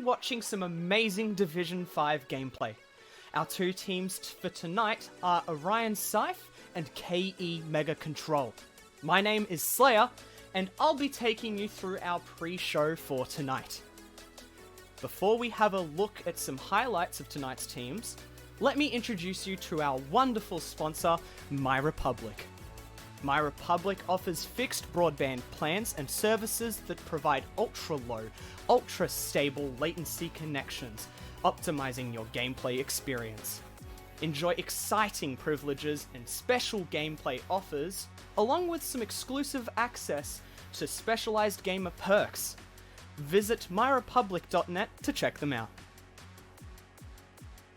watching some amazing Division 5 gameplay. Our two teams for tonight are Orion Saiph and KE MegaKontrol. My name is Slayer, and I'll be taking you through our pre-show for tonight. Before we have a look at some highlights of tonight's teams, let me introduce you to our wonderful sponsor, MyRepublic. MyRepublic offers fixed broadband plans and services that provide ultra-low, ultra-stable latency connections, optimizing your gameplay experience. Enjoy exciting privileges and special gameplay offers, along with some exclusive access to specialized gamer perks. Visit myrepublic.net to check them out.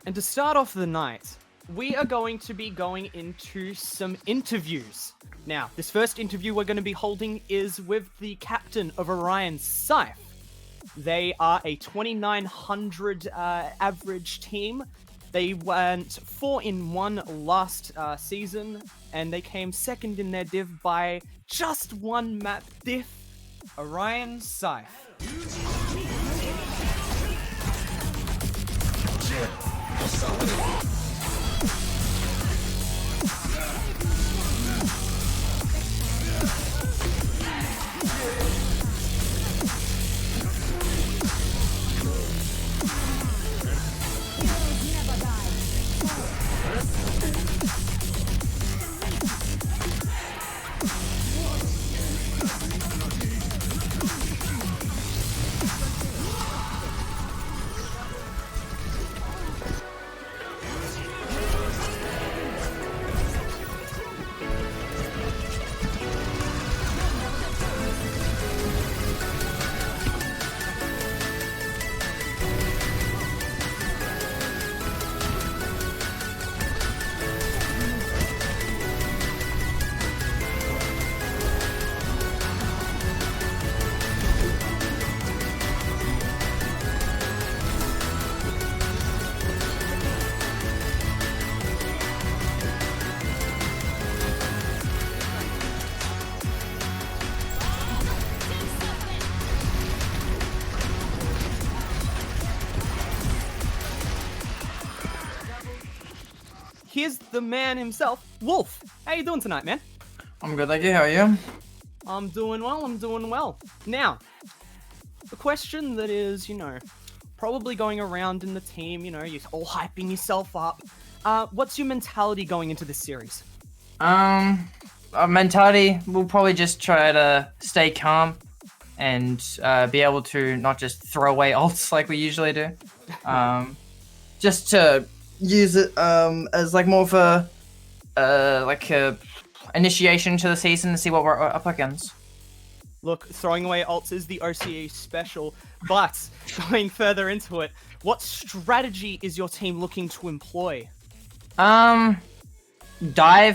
And to start off the night, we are going to be going into some interviews. Now, this first interview we're going to be holding is with the captain of Orion, Saiph. They are a 2,900 average team. They went 4-1 last season, and they came second in their div by just one map diff. Orion, Saiph. Here's the man himself, Wolf. How you doing tonight, man? I'm good, thank you. How are you? I'm doing well. Now, the question that is, probably going around in the team, you're all hyping yourself up. What's your mentality going into this series? Our mentality, we'll probably just try to stay calm and be able to not just throw away ults like we usually do. Just to use it as like more of a initiation to the season and see what we're up against. Look, throwing away ults is the OCE special, but going further into it, what strategy is your team looking to employ? Dive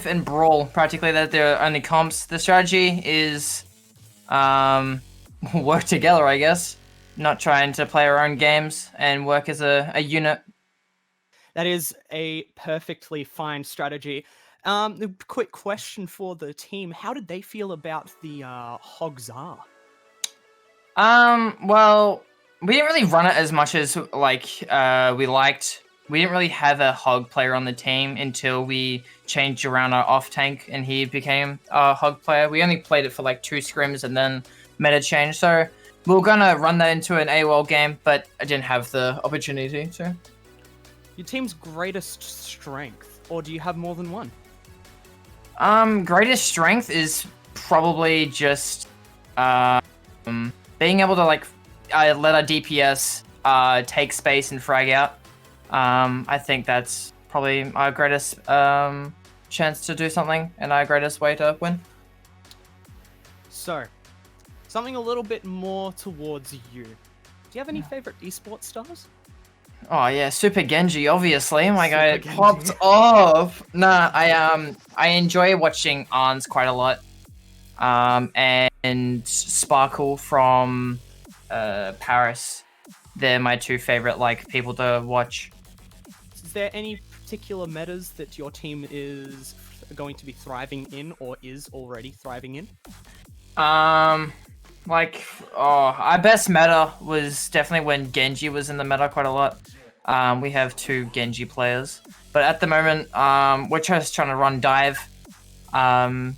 and brawl, practically. That they're only comps. The strategy is work together, I guess. Not trying to play our own games and work as a unit. That is a perfectly fine strategy. A quick question for the team. How did they feel about the Hogzar? Well, we didn't really run it as much as we liked. We didn't really have a Hog player on the team until we changed around our off tank and he became a Hog player. We only played it for like 2 scrims and then meta changed. So we were gonna run that into an AAOL game, but I didn't have the opportunity to. Your team's greatest strength, or do you have more than one? Greatest strength is probably just being able to let our DPS take space and frag out. I think that's probably our greatest chance to do something and our greatest way to win. So, something a little bit more towards you. Do you have any favorite esports stars? Oh yeah, Super Genji, obviously. My Super guy Genji. popped off. Nah, I enjoy watching Arns quite a lot. And Sparkle from Paris. They're my 2 favorite people to watch. Is there any particular metas that your team is going to be thriving in or is already thriving in? Like, our best meta was definitely when Genji was in the meta quite a lot. We have 2 Genji players, but at the moment, we're just trying to run dive.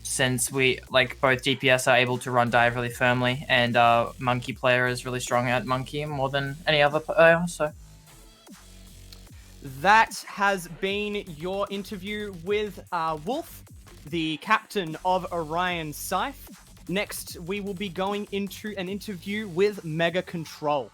Since we both DPS are able to run dive really firmly, and Monkey player is really strong at Monkey more than any other player. So that has been your interview with Wolf, the captain of Orion Saiph. Next, we will be going into an interview with MegaKontrol.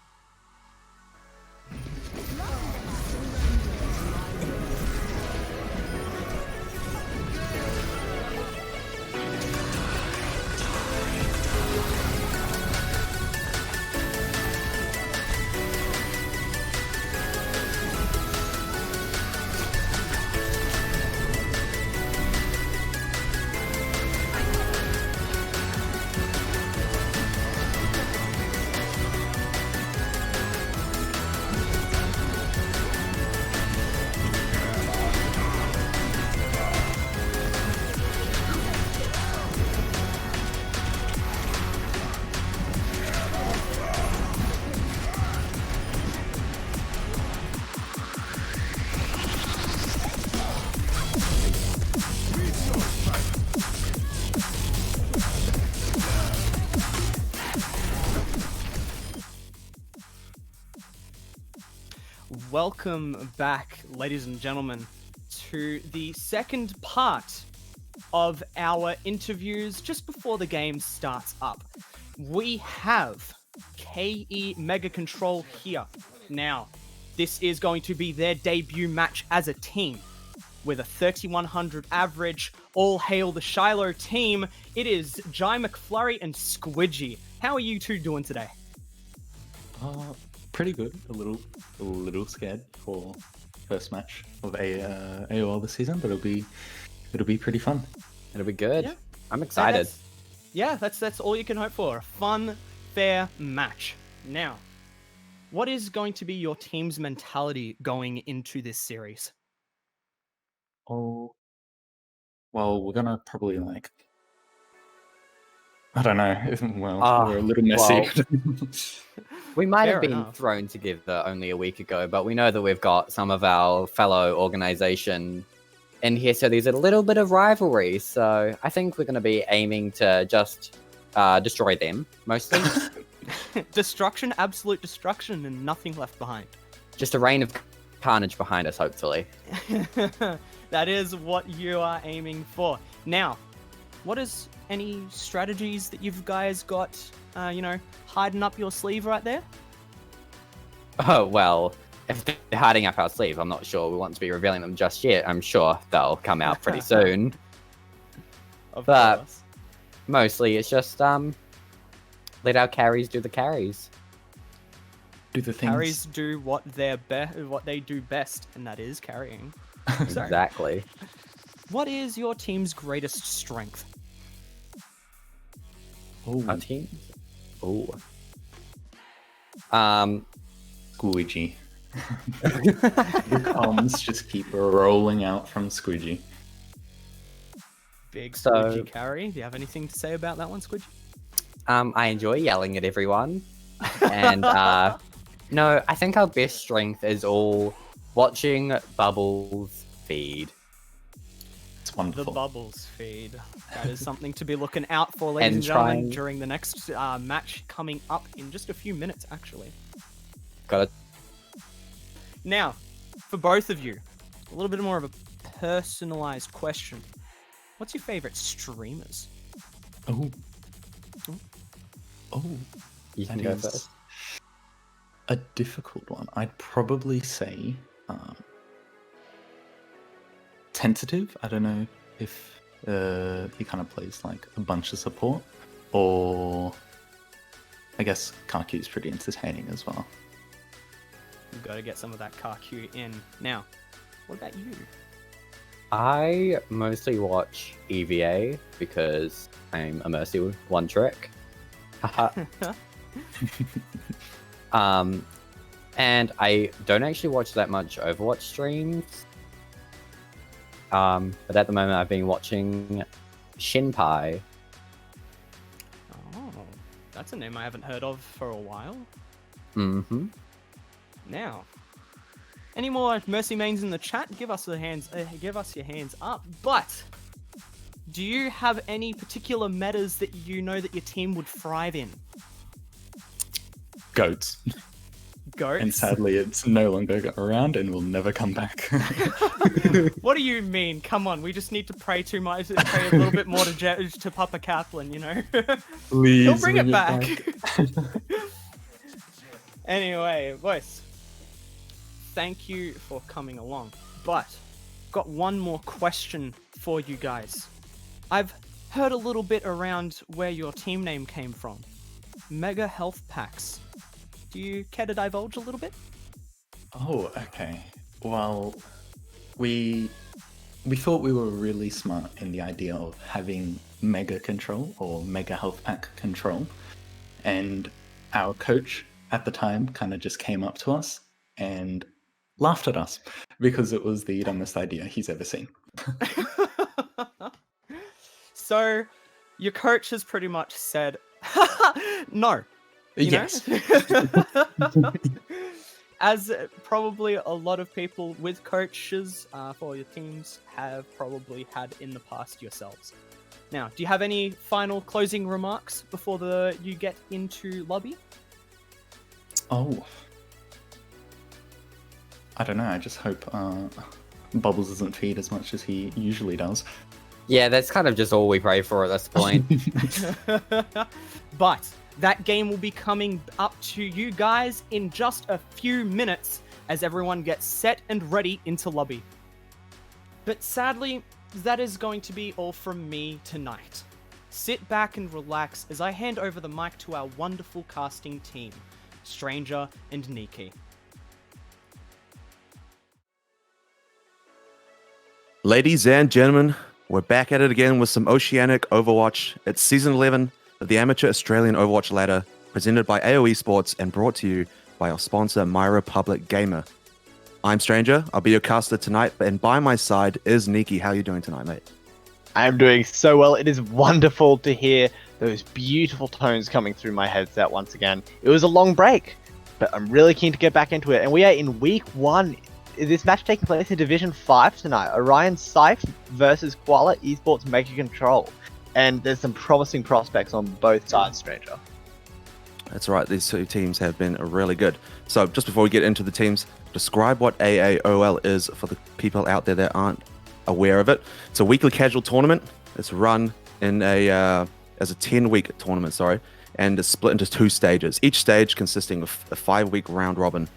Welcome back, ladies and gentlemen, to the second part of our interviews just before the game starts up. We have KE MegaKontrol here. Now, this is going to be their debut match as a team. With a 3100 average, all hail the Shiloh team, it is Jai McFlurry and Squidgy. How are you two doing today? Pretty good. A little scared for first match of AAOL this season, but it'll be pretty fun. It'll be good. Yeah. I'm excited. That's all you can hope for. A fun, fair match. Now, what is going to be your team's mentality going into this series? Oh, well, we're gonna probably I don't know. We're a little messy. We might Fair have been enough. thrown together only a week ago, but we know that we've got some of our fellow organization in here, so there's a little bit of rivalry. So I think we're going to be aiming to just destroy them, mostly. Destruction, absolute destruction, and nothing left behind. Just a rain of carnage behind us, hopefully. That is what you are aiming for. Now, what is any strategies that you've guys got, hiding up your sleeve right there? Oh, well, if they're hiding up our sleeve, I'm not sure we want to be revealing them just yet. I'm sure they'll come out pretty soon. Of But- course. Mostly, it's just let our carries do the carries. Do the things. Carries do what they do best, and that is carrying. So, Exactly. what is your team's greatest strength? Our team. Oh. Squidgy. The comms just keep rolling out from Squidgy. Big So- Squidgy carry. Do you have anything to say about that one, Squidgy? I enjoy yelling at everyone. And no, I think our best strength is all watching Bubbles feed. It's The wonderful. bubbles feed. That is something to be looking out for, ladies And and gentlemen, trying- during the next match coming up in just a few minutes, actually. Got it. Now, for both of you, a little bit more of a personalized question. What's your favorite streamers? Oh. You can That go is first. a difficult one. I'd probably say Tentative. I don't know if he kind of plays like a bunch of support, or I guess Kaku's pretty entertaining as well. You've got to get some of that Karku in. Now, what about you? I mostly watch EVA because I'm a Mercy with one trick. Haha. And I don't actually watch that much Overwatch streams. But at the moment I've been watching Shinpai. Oh, That's a name I haven't heard of for a while. Mm-hmm. Now, any more Mercy mains in the chat? Give us your hands up. But do you have any particular metas that you know that your team would thrive in? Goats. Goats? And sadly, it's no longer around and will never come back. What do you mean? Come on, we just need to pray a little bit more to Papa Kaplan, you know? Please He'll bring it back. Anyway, boys, thank you for coming along. But got one more question for you guys. I've heard a little bit around where your team name came from. Mega Health Packs. Do you care to divulge a little bit? Oh, okay. Well, we thought we were really smart in the idea of having MegaKontrol or Mega Health Pack Control, and our coach at the time kind of just came up to us and laughed at us because it was the dumbest idea he's ever seen. So, your coach has pretty much said, no. Yes. As probably a lot of people with coaches for your teams have probably had in the past yourselves. Now, do you have any final closing remarks before you get into lobby? Oh. I don't know, I just hope Bubbles doesn't feed as much as he usually does. Yeah, that's kind of just all we pray for at this point. But that game will be coming up to you guys in just a few minutes as everyone gets set and ready into lobby. But sadly, that is going to be all from me tonight. Sit back and relax as I hand over the mic to our wonderful casting team, Stranger and Nikki. Ladies and gentlemen, we're back at it again with some Oceanic Overwatch. It's Season 11 of the Amateur Australian Overwatch Ladder, presented by AAOL Sports and brought to you by our sponsor, My Republic Gamer. I'm Stranger, I'll be your caster tonight, and by my side is Nikki. How are you doing tonight, mate? I'm doing so well. It is wonderful to hear those beautiful tones coming through my headset once again. It was a long break, but I'm really keen to get back into it. And we are in week 1. This match taking place in Division 5 tonight. Orion Saiph versus Koala Esports MegaKontrol. And there's some promising prospects on both sides, Stranger. That's right, these two teams have been really good. So just before we get into the teams, describe what AAOL is for the people out there that aren't aware of it. It's a weekly casual tournament. It's run in as a 10-week tournament, and it's split into 2 stages, each stage consisting of a 5-week round robin.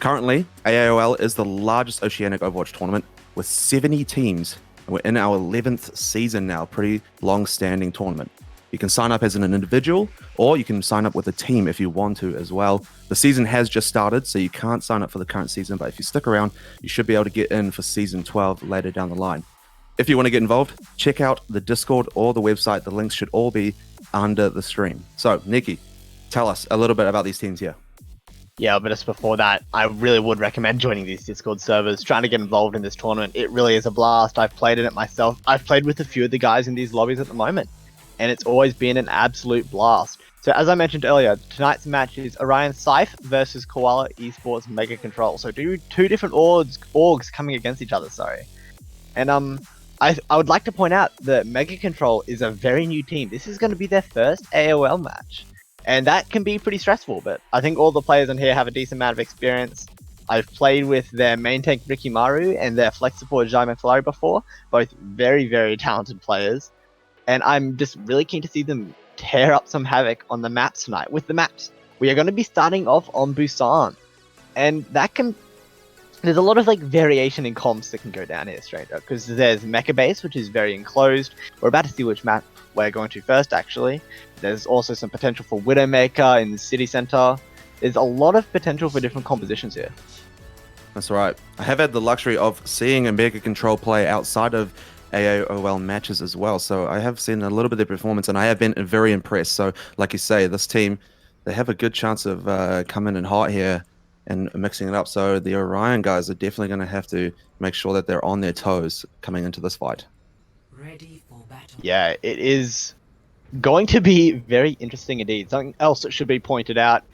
Currently, AAOL is the largest Oceanic Overwatch tournament with 70 teams. We're in our 11th season now, pretty long-standing tournament. You can sign up as an individual, or you can sign up with a team if you want to as well. The season has just started, so you can't sign up for the current season, but if you stick around, you should be able to get in for Season 12 later down the line. If you want to get involved, check out the Discord or the website. The links should all be under the stream. So, Nikki, tell us a little bit about these teams here. Yeah, but just before that, I really would recommend joining these Discord servers, trying to get involved in this tournament. It really is a blast. I've played in it myself. I've played with a few of the guys in these lobbies at the moment, and it's always been an absolute blast. So as I mentioned earlier, tonight's match is Orion Saiph versus Koala Esports MegaKontrol. So two different orgs coming against each other, And I would like to point out that MegaKontrol is a very new team. This is going to be their first AOL match. And that can be pretty stressful, but I think all the players in here have a decent amount of experience. I've played with their main tank Ricky Maru and their flex support Jaime Flurry before, both very, very talented players. And I'm just really keen to see them tear up some havoc on the maps tonight. With the maps, we are going to be starting off on Busan. And there's a lot of variation in comps that can go down here, Stranger, because there's Mecha Base, which is very enclosed. We're about to see which map we're going to first, actually. There's also some potential for Widowmaker in the city center. There's a lot of potential for different compositions here. That's right. I have had the luxury of seeing a MegaKontrol play outside of AAOL matches as well, so I have seen a little bit of their performance, and I have been very impressed. So, like you say, this team, they have a good chance of coming in hot here and mixing it up. So the Orion guys are definitely going to have to make sure that they're on their toes coming into this fight. Yeah, it is going to be very interesting indeed. Something else that should be pointed out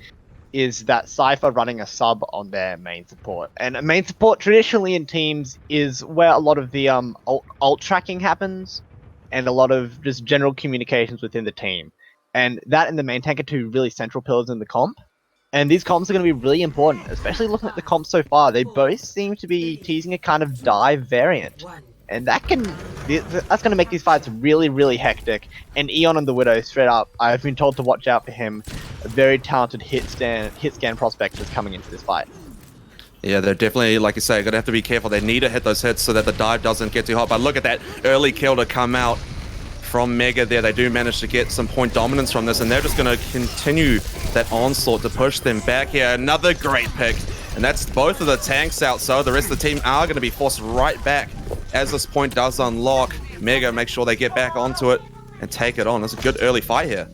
is that Saiph are running a sub on their main support. And a main support traditionally in teams is where a lot of the ult tracking happens and a lot of just general communications within the team. And that and the main tank are two really central pillars in the comp. And these comps are going to be really important, especially looking at the comps so far. They both seem to be teasing a kind of dive variant. And that's going to make these fights really, really hectic. And Eon and the Widow, straight up, I've been told to watch out for him. A very talented hit scan prospect is coming into this fight. Yeah, they're definitely, like you say, going to have to be careful. They need to hit those hits so that the dive doesn't get too hot. But look at that early kill to come out from Mega there. They do manage to get some point dominance from this, and they're just going to continue that onslaught to push them back here. Another great pick, and that's both of the tanks out, so the rest of the team are going to be forced right back as this point does unlock. Mega make sure they get back onto it and take it on. It's a good early fight here.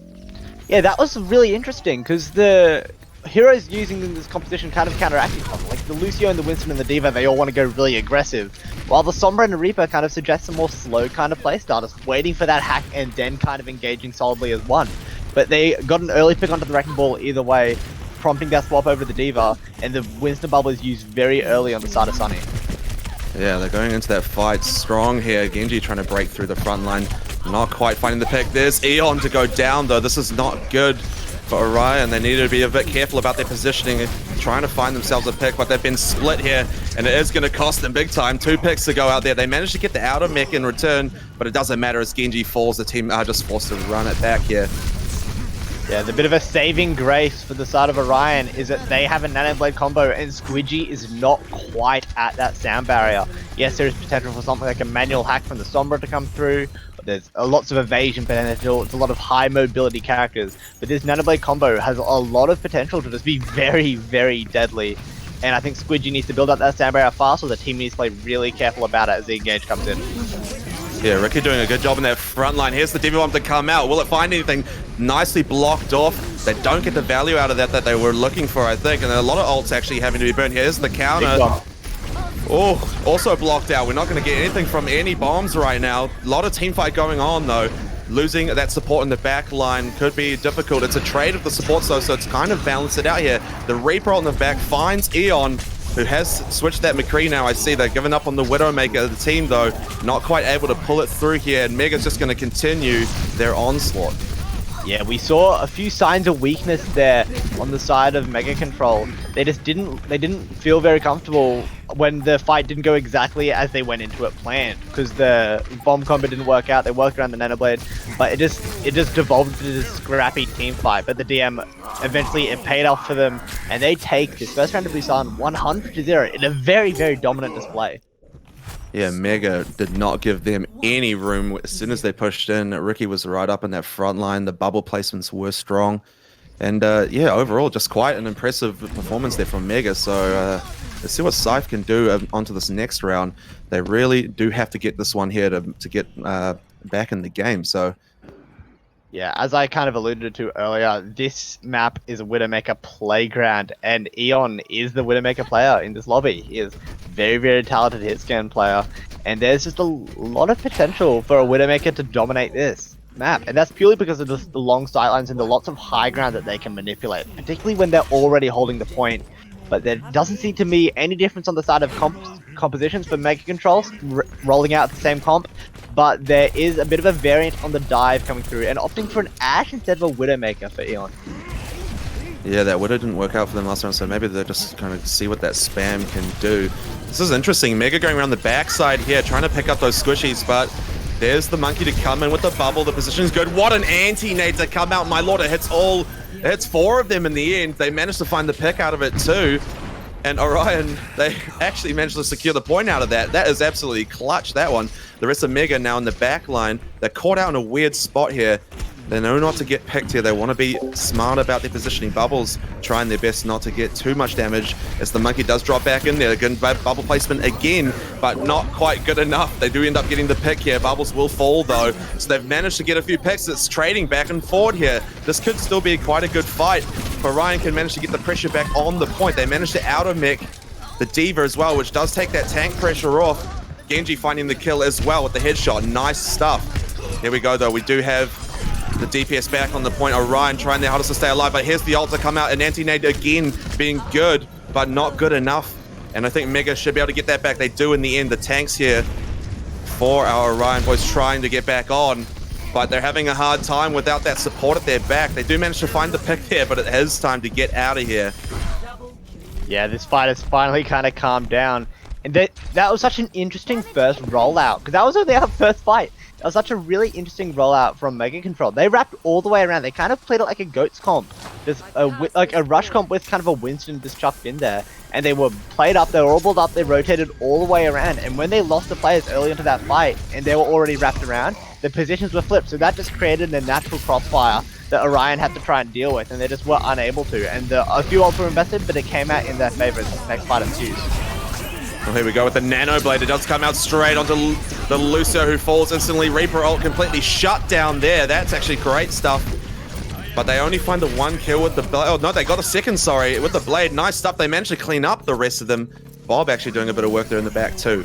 Yeah, that was really interesting, because the heroes using in this competition kind of counteracting each other. Like the Lucio and the Winston and the D.Va, they all want to go really aggressive, while the Sombra and the Reaper kind of suggest a more slow kind of playstyle, just waiting for that hack and then kind of engaging solidly as one. But they got an early pick onto the Wrecking Ball either way, prompting that swap over the D.Va, and the Winston bubble is used very early on the side of Sunny. Yeah, they're going into that fight strong here. Genji trying to break through the front line. Not quite finding the pick. There's Eon to go down, though. This is not good for Orion. They need to be a bit careful about their positioning, trying to find themselves a pick, but they've been split here, and it is going to cost them big time. 2 picks to go out there. They managed to get the outer mech in return, but it doesn't matter as Genji falls. The team are just forced to run it back here. Yeah, the bit of a saving grace for the side of Orion is that they have a Nano Blade combo and Squidgy is not quite at that sound barrier. Yes, there is potential for something like a manual hack from the Sombra to come through. There's lots of evasion potential. It's a lot of high mobility characters. But this Nano Blade combo has a lot of potential to just be very, very deadly. And I think Squidgy needs to build up that sound barrier fast, so the team needs to play really careful about it as the engage comes in. Yeah, Ricky doing a good job in that front line. Here's the DV bomb to come out. Will it find anything? Nicely blocked off. They don't get the value out of that they were looking for, I think. And a lot of ults actually having to be burned. Here's the counter. Oh, also blocked out. We're not going to get anything from any bombs right now. A lot of team fight going on, though. Losing that support in the back line could be difficult. It's a trade of the supports, though, so it's kind of balanced it out here. The Reaper on the back finds Eon, who has switched that McCree now. I see they're giving up on the Widowmaker. The team, though, not quite able to pull it through here, and Mega's just going to continue their onslaught. Yeah, we saw a few signs of weakness there on the side of MegaKontrol. They just didn't feel very comfortable when the fight didn't go exactly as they went into it planned, because the bomb combo didn't work out. They worked around the Nanoblade, but it just devolved into this scrappy team fight. But the DM eventually it paid off for them, and they take this first round of Busan 100-0 in a very, very dominant display. Yeah, Mega did not give them any room. As soon as they pushed in, Ricky was right up in that front line. The bubble placements were strong. And yeah, overall, just quite an impressive performance there from Mega. So let's see what Saiph can do onto this next round. They really do have to get this one here to get back in the game. So yeah, as I kind of alluded to earlier, this map is a Widowmaker playground, and Eon is the Widowmaker player in this lobby. He is very, very talented hit scan player, and there's just a lot of potential for a Widowmaker to dominate this map, and that's purely because of the long sightlines and the lots of high ground that they can manipulate, particularly when they're already holding the point. But there doesn't seem to be any difference on the side of compositions for MegaKontrol rolling out the same comp, but there is a bit of a variant on the dive coming through and opting for an Ashe instead of a Widowmaker for Eon. yeah, that Widow didn't work out for them last round, so maybe they're just trying to see what that spam can do. This is interesting. Mega going around the backside here, trying to pick up those squishies, but there's the monkey to come in with the bubble. The position's good. What an anti-nade to come out. My lord, it hits 4 of them in the end. They managed to find the pick out of it too. And Orion, they actually managed to secure the point out of that. That is absolutely clutch, that one. The rest of Mega now in the back line. They're caught out in a weird spot here. They know not to get picked here. They want to be smart about their positioning. Bubbles trying their best not to get too much damage as the monkey does drop back in there. Again, bubble placement again, but not quite good enough. They do end up getting the pick here. Bubbles will fall though. So they've managed to get a few picks. It's trading back and forward here. This could still be quite a good fight. Orion can manage to get the pressure back on the point. They managed to outer mech the D.Va as well, which does take that tank pressure off. Genji finding the kill as well with the headshot. Nice stuff. Here we go though. We do have the DPS back on the point. Orion trying their hardest to stay alive, but here's the ult to come out, and anti-nade again being good, but not good enough. And I think Mega should be able to get that back. They do in the end. The tanks here for our Orion boys trying to get back on, but they're having a hard time without that support at their back. They do manage to find the pick there, but it is time to get out of here. Yeah, this fight has finally kind of calmed down. And that was such an interesting first rollout, because that was only our first fight. That was such a really interesting rollout from MegaKontrol. They wrapped all the way around. They kind of played it like a goats comp. There's like a rush comp with kind of a Winston just chucked in there. And they were played up, they were all built up, they rotated all the way around. And when they lost the players early into that fight, and they were already wrapped around, the positions were flipped. So that just created a natural crossfire that Orion had to try and deal with, and they just were unable to. And a few ults were invested, but it came out in their favor as the next fight ensues. Well, here we go with the Nano Blade. It does come out straight onto the Lucio, who falls instantly. Reaper ult completely shut down there. That's actually great stuff. But they only find the one kill with the blade. Oh, no, they got a second, sorry, with the blade. Nice stuff. They managed to clean up the rest of them. Bob actually doing a bit of work there in the back, too.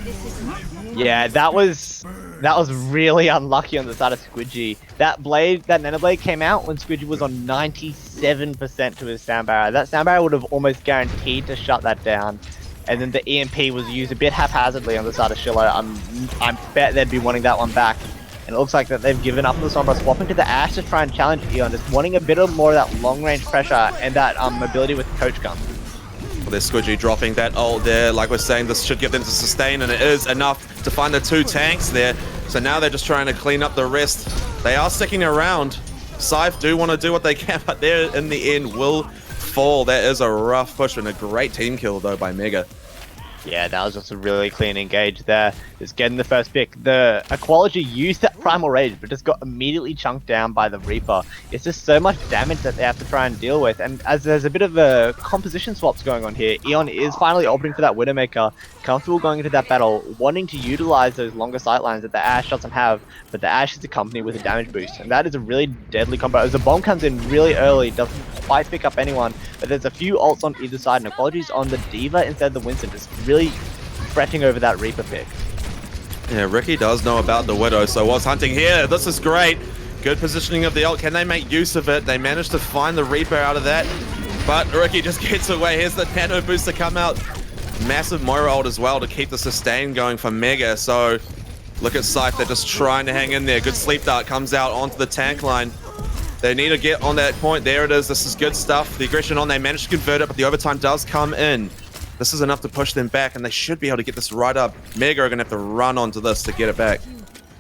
Yeah, that was really unlucky on the side of Squidgy. That Nano Blade came out when Squidgy was on 97% to his sound barrier. That sound barrier would have almost guaranteed to shut that down. And then the EMP was used a bit haphazardly on the side of Shiloh. I bet they'd be wanting that one back. And it looks like that they've given up on the Sombra, swapping to the Ashe to try and challenge Eon, just wanting a bit of more of that long-range pressure and that mobility with the Coach Gun. Well, there's Squidgy dropping that ult there. Like we're saying, this should give them to sustain, and it is enough to find the two tanks there. So now they're just trying to clean up the rest. They are sticking around. Saiph do want to do what they can, but they in the end will fall. That is a rough push and a great team kill, though, by Mega. Yeah, that was just a really clean engage there. Just getting the first pick. The Equology used that Primal Rage, but just got immediately chunked down by the Reaper. It's just so much damage that they have to try and deal with. And as there's a bit of a composition swaps going on here, Eon is finally opting for that Widowmaker, comfortable going into that battle, wanting to utilize those longer sightlines that the Ashe doesn't have, but the Ashe is accompanied with a damage boost. And that is a really deadly combo. As the bomb comes in really early, doesn't quite pick up anyone, but there's a few ults on either side, and Equology's on the D.Va instead of the Winston, just really fretting over that Reaper pick. Yeah, Ricky does know about the Widow, so was hunting here. This is great. Good positioning of the ult. Can they make use of it? They managed to find the Reaper out of that, but Ricky just gets away. Here's the Nano Boost to come out. Massive Moira ult as well to keep the sustain going for Mega. So look at Saiph, they're just trying to hang in there. Good Sleep Dart comes out onto the tank line. They need to get on that point. There it is. This is good stuff. The aggression on, they managed to convert it, but the overtime does come in. This is enough to push them back, and they should be able to get this right up. Mega are going to have to run onto this to get it back.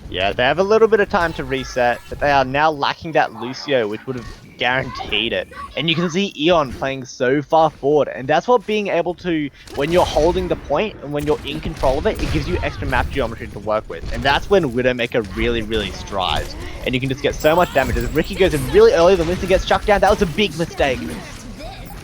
Yeah, they have a little bit of time to reset, but they are now lacking that Lucio, which would have guaranteed it. And you can see Eon playing so far forward, and that's what being able to, when you're holding the point and when you're in control of it, it gives you extra map geometry to work with. And that's when Widowmaker really, really strives. And you can just get so much damage. As Ricky goes in really early, the Winston gets chucked down. That was a big mistake.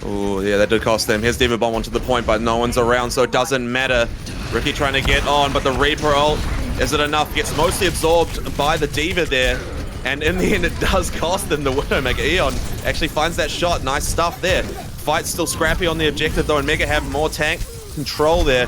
Oh, yeah, that did cost them. Here's D.Va Bomb onto the point, but no one's around, so it doesn't matter. Ricky trying to get on, but the Reaper ult, is it enough? Gets mostly absorbed by the D.Va there. And in the end, it does cost them the Widowmaker. Eon actually finds that shot. Nice stuff there. Fight's still scrappy on the objective, though, and Mega have more tank control there.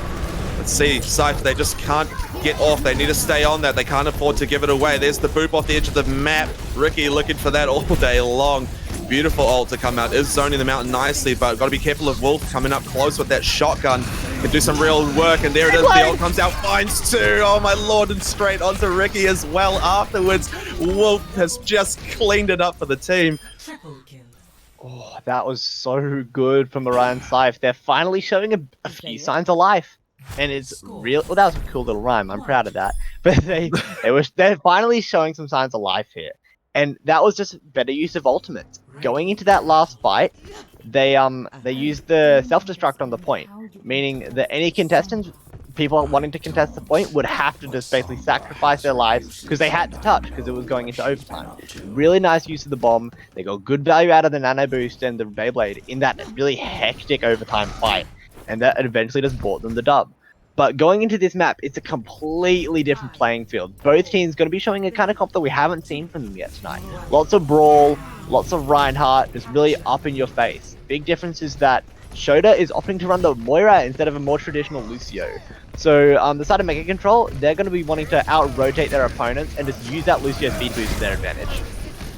Let's see, Saiph, they just can't get off. They need to stay on that. They can't afford to give it away. There's the boop off the edge of the map. Ricky looking for that all day long. Beautiful ult to come out. Is zoning them out nicely, but got to be careful of Wolf coming up close with that shotgun. Can do some real work, and there it is. The ult comes out, finds two. Oh my lord, and straight onto Ricky as well afterwards. Wolf has just cleaned it up for the team. Oh, that was so good from Orion Saiph. They're finally showing a few signs of life. And it's real. Well, that was a cool little rhyme. I'm proud of that. But they're finally showing some signs of life here. And that was just better use of ultimates. Going into that last fight, they used the self-destruct on the point, meaning that any contestants, people wanting to contest the point, would have to just basically sacrifice their lives because they had to touch because it was going into overtime. Really nice use of the bomb. They got good value out of the Nano Boost and the Beyblade in that really hectic overtime fight, and that eventually just bought them the dub. But going into this map, it's a completely different playing field. Both teams going to be showing a kind of comp that we haven't seen from them yet tonight. Lots of brawl, lots of Reinhardt, just really up in your face. Big difference is that Shota is opting to run the Moira instead of a more traditional Lucio. So on the side of MegaKontrol, they're going to be wanting to out-rotate their opponents and just use that Lucio speed boost to their advantage.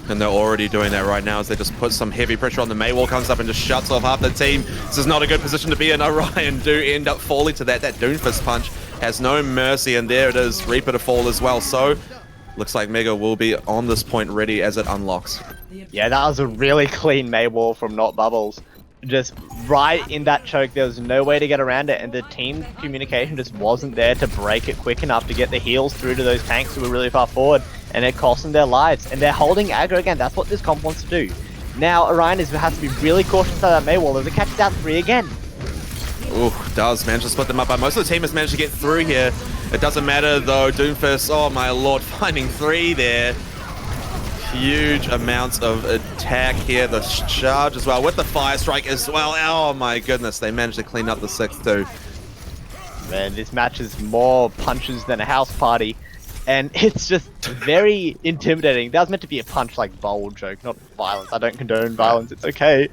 And they're already doing that right now as they just put some heavy pressure on the Maywall, comes up and just shuts off half the team. This is not a good position to be in. Orion do end up falling to that. That Doomfist punch has no mercy, and there it is, Reaper to fall as well. So, looks like Mega will be on this point ready as it unlocks. Yeah, that was a really clean Maywall from Not Bubbles. Just right in that choke, there was no way to get around it, and the team communication just wasn't there to break it quick enough to get the heals through to those tanks who were really far forward, and it cost them their lives. And they're holding aggro again. That's what this comp wants to do. Now Orion has to be really cautious of that Maywall as it catches out 3 again. Ooh, does manage to split them up, but most of the team has managed to get through here. It doesn't matter though, Doomfist, oh my lord, finding 3 there. Huge amounts of attack here, the charge as well, with the fire strike as well. Oh my goodness, they managed to clean up the 6th too. Man, this match is more punches than a house party, and it's just very intimidating. That was meant to be a punch like bowl joke, not violence. I don't condone violence, it's okay.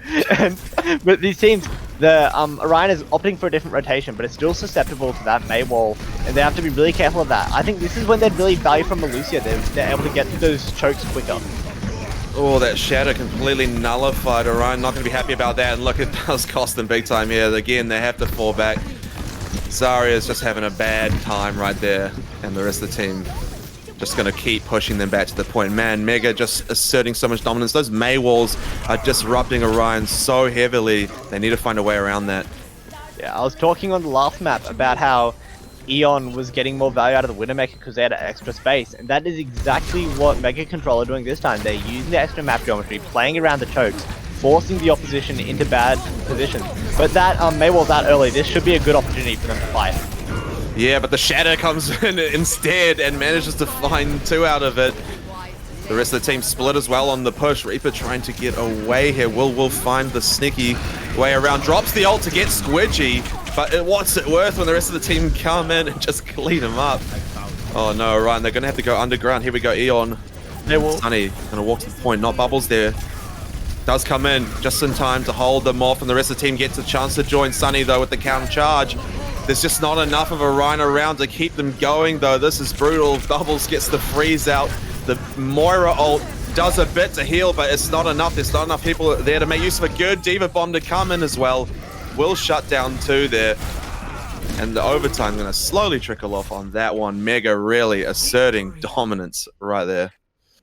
But these teams, the Orion is opting for a different rotation, but it's still susceptible to that Maywall, and they have to be really careful of that. I think this is when they'd really value from Melucia. They're able to get through those chokes quicker. Oh, that shatter completely nullified Orion. Not going to be happy about that. And look, it does cost them big time here. Again, they have to fall back. Zarya's just having a bad time right there, and the rest of the team just going to keep pushing them back to the point. Man, Mega just asserting so much dominance. Those Maywalls are disrupting Orion so heavily. They need to find a way around that. Yeah, I was talking on the last map about how Eon was getting more value out of the Widowmaker because they had extra space, and that is exactly what MegaKontrol are doing this time. They're using the extra map geometry, playing around the chokes, forcing the opposition into bad positions. But that Maywall's out early. This should be a good opportunity for them to fight. Yeah, but the Shatter comes in instead and manages to find 2 out of it. The rest of the team split as well on the push. Reaper trying to get away here. Will find the sneaky way around. Drops the ult to get Squidgy, but what's it worth when the rest of the team come in and just clean him up? Oh no, Orion, they're going to have to go underground. Here we go, Eon. Sunny going to walk to the point. Not Bubbles there. Does come in just in time to hold them off, and the rest of the team gets a chance to join Sunny though with the counter charge. There's just not enough of Orion around to keep them going though. This is brutal. Bubbles gets the freeze out. The Moira ult does a bit to heal, but it's not enough. There's not enough people there to make use of a good Diva Bomb to come in as well. Will shut down 2 there. And the overtime going to slowly trickle off on that one. Mega really asserting dominance right there.